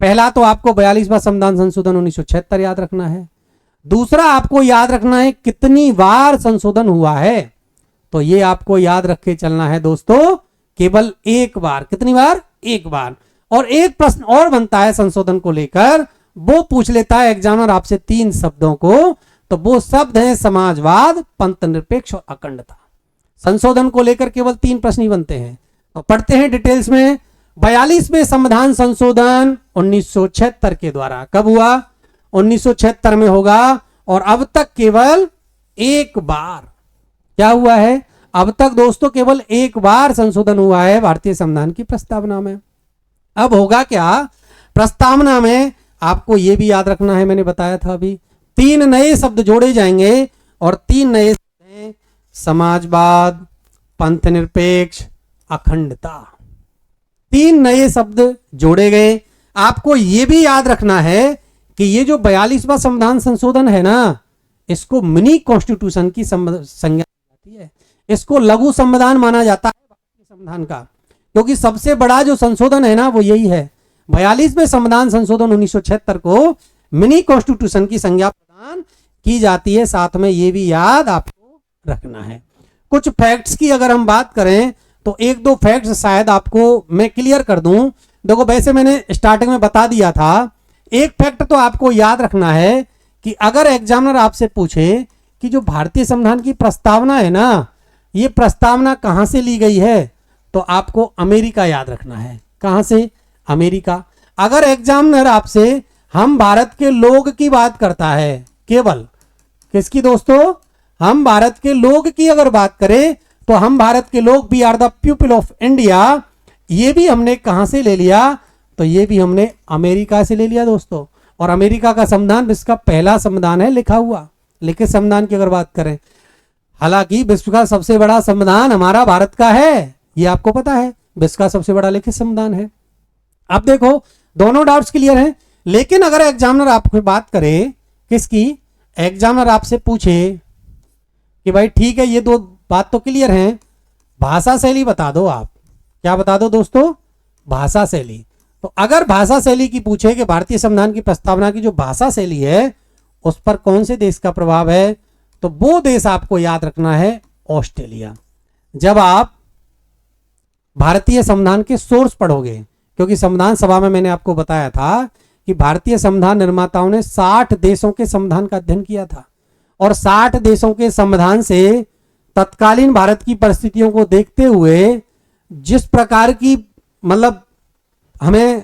पहला तो आपको 42वां संविधान संशोधन 1976 याद रखना है। दूसरा आपको याद रखना है कितनी बार संशोधन हुआ है, तो ये आपको याद रख के चलना है दोस्तों, केवल एक बार। कितनी बार? एक बार। और एक प्रश्न और बनता है संशोधन को लेकर, वो पूछ लेता है एग्जामिनर आपसे 3 शब्दों को, तो वो शब्द हैं समाजवाद, पंथ निरपेक्ष और अखंडता। संशोधन को लेकर केवल 3 प्रश्न ही बनते हैं। तो पढ़ते हैं डिटेल्स में। 42वें संविधान संशोधन 1976 के द्वारा कब हुआ? 1976 में होगा, और अब तक केवल एक बार क्या हुआ है? अब तक दोस्तों केवल एक बार संशोधन हुआ है भारतीय संविधान की प्रस्तावना में। अब होगा क्या? प्रस्तावना में आपको यह भी याद रखना है, मैंने बताया था अभी, 3 नए शब्द जोड़े जाएंगे, और 3 नए शब्द हैं समाजवाद, पंथ निरपेक्ष, अखंडता। 3 नए शब्द जोड़े गए। आपको यह भी याद रखना है कि ये जो 42वां संविधान संशोधन है ना, इसको मिनी कॉन्स्टिट्यूशन की संज्ञा जाती है। इसको लघु संविधान माना जाता है भारतीय संविधान का, क्योंकि सबसे बड़ा जो संशोधन है ना वो यही है। 42वें संविधान संशोधन 1976 को मिनी कॉन्स्टिट्यूशन की संज्ञा प्रदान की जाती है। साथ में ये भी याद आपको रखना है। कुछ फैक्ट्स की अगर हम बात करें तो 1-2 फैक्ट्स शायद आपको मैं क्लियर कर दूं। देखो, वैसे मैंने स्टार्टिंग में बता दिया था। एक फैक्ट तो आपको याद रखना है कि अगर एग्जामिनर आपसे पूछे कि जो भारतीय संविधान की प्रस्तावना है ना, ये प्रस्तावना कहां से ली गई है, तो आपको अमेरिका याद रखना है। कहां से? अमेरिका। अगर एग्जामिनर आपसे हम भारत के लोग की बात करता है, केवल किसकी दोस्तों? हम भारत के लोग की अगर बात करें तो हम भारत के लोग, we are the people of India, ये भी हमने कहां से ले लिया? तो ये भी हमने अमेरिका से ले लिया दोस्तों। और अमेरिका का संविधान विश्व का पहला संविधान है लिखा हुआ, लिखित संविधान की अगर बात करें। हालांकि विश्व का सबसे बड़ा संविधान हमारा भारत का है, ये आपको पता है, विश्व का सबसे बड़ा लिखित संविधान है। अब देखो, दोनों डाउट्स क्लियर हैं। लेकिन अगर एग्जामिनर आपको बात करे किसकी, एग्जामिनर आपसे पूछे कि भाई ठीक है ये दो बात तो क्लियर है, भाषा शैली बता दो आप, क्या बता दो दोस्तों, भाषा शैली। तो अगर भाषा शैली की पूछे कि भारतीय संविधान की प्रस्तावना की जो भाषा शैली है उस पर कौन से देश का प्रभाव है, तो वो देश आपको याद रखना है ऑस्ट्रेलिया। जब आप भारतीय संविधान के सोर्स पढ़ोगे, क्योंकि संविधान सभा में मैंने आपको बताया था कि भारतीय संविधान निर्माताओं ने 60 देशों के संविधान का अध्ययन किया था और 60 देशों के संविधान से तत्कालीन भारत की परिस्थितियों को देखते हुए जिस प्रकार की मतलब हमें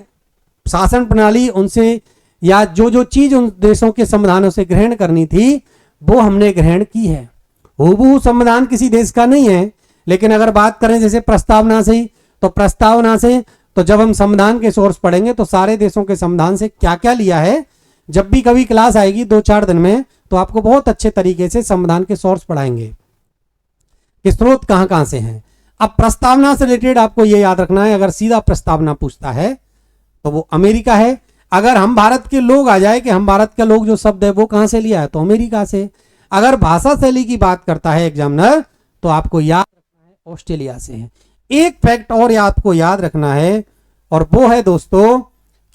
शासन प्रणाली उनसे या जो जो चीज उन देशों के संविधानों से ग्रहण करनी थी वो हमने ग्रहण की है। हूबहू संविधान किसी देश का नहीं है, लेकिन अगर बात करें जैसे प्रस्तावना से, तो प्रस्तावना से तो जब हम संविधान के सोर्स पढ़ेंगे तो सारे देशों के संविधान से क्या क्या लिया है, जब भी कभी क्लास आएगी 2-4 दिन में तो आपको बहुत अच्छे तरीके से संविधान के सोर्स पढ़ाएंगे कि स्रोत कहां कहां से हैं। अब प्रस्तावना से रिलेटेड आपको यह याद रखना है, अगर सीधा प्रस्तावना पूछता है तो वो अमेरिका है। अगर हम भारत के लोग आ जाए कि हम भारत के लोग जो शब्द है वो कहां से लिया है, तो अमेरिका से। अगर भाषा शैली की बात करता है एग्जामिनर तो आपको याद रखना है ऑस्ट्रेलिया से है। एक फैक्ट और आपको याद रखना है और वो है दोस्तों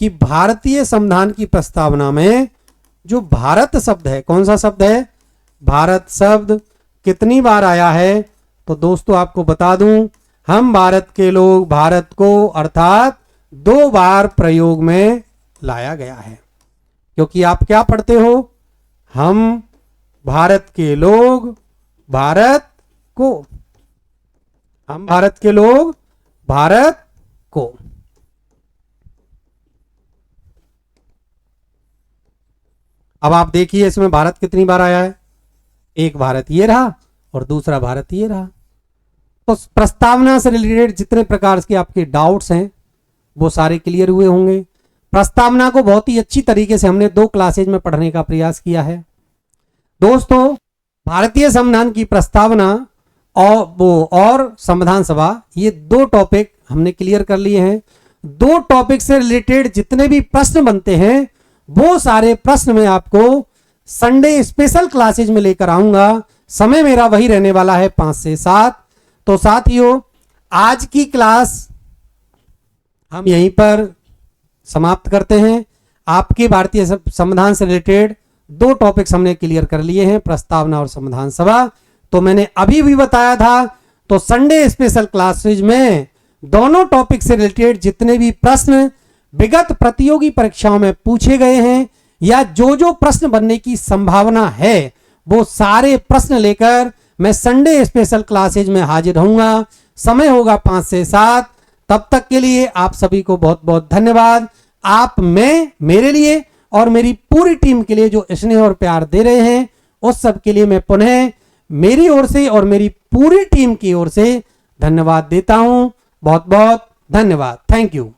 कि भारतीय संविधान की प्रस्तावना में जो भारत शब्द है, कौन सा शब्द है, भारत शब्द कितनी बार आया है, तो दोस्तों आपको बता दूं हम भारत के लोग भारत को अर्थात 2 बार प्रयोग में लाया गया है। क्योंकि आप क्या पढ़ते हो, हम भारत के लोग भारत को, हम भारत के लोग भारत को। अब आप देखिए इसमें भारत कितनी बार आया है, एक भारत ये रहा और दूसरा भारत ये रहा। तो प्रस्तावना से रिलेटेड जितने प्रकार के आपके डाउट्स हैं वो सारे क्लियर हुए होंगे। प्रस्तावना को बहुत ही अच्छी तरीके से हमने 2 क्लासेज में पढ़ने का प्रयास किया है दोस्तों। भारतीय संविधान की प्रस्तावना और संविधान सभा, ये 2 टॉपिक हमने क्लियर कर लिए हैं। 2 टॉपिक से रिलेटेड जितने भी प्रश्न बनते हैं वो सारे प्रश्न मैं आपको संडे स्पेशल क्लासेज में लेकर आऊंगा। समय मेरा वही रहने वाला है 5 से 7। तो साथियों आज की क्लास हम यहीं पर समाप्त करते हैं। आपके भारतीय संविधान से रिलेटेड 2 टॉपिक्स हमने क्लियर कर लिए हैं, प्रस्तावना और संविधान सभा। तो मैंने अभी भी बताया था, तो संडे स्पेशल क्लासेज में दोनों टॉपिक से रिलेटेड जितने भी प्रश्न विगत प्रतियोगी परीक्षाओं में पूछे गए हैं या जो जो प्रश्न बनने की संभावना है वो सारे प्रश्न लेकर मैं संडे स्पेशल क्लासेज में हाजिर रहूंगा। समय होगा 5 से 7। तब तक के लिए आप सभी को बहुत बहुत धन्यवाद। आप मेरे लिए और मेरी पूरी टीम के लिए जो स्नेह और प्यार दे रहे हैं उस सब के लिए मैं पुनः मेरी ओर से और मेरी पूरी टीम की ओर से धन्यवाद देता हूं। बहुत बहुत धन्यवाद। Thank you.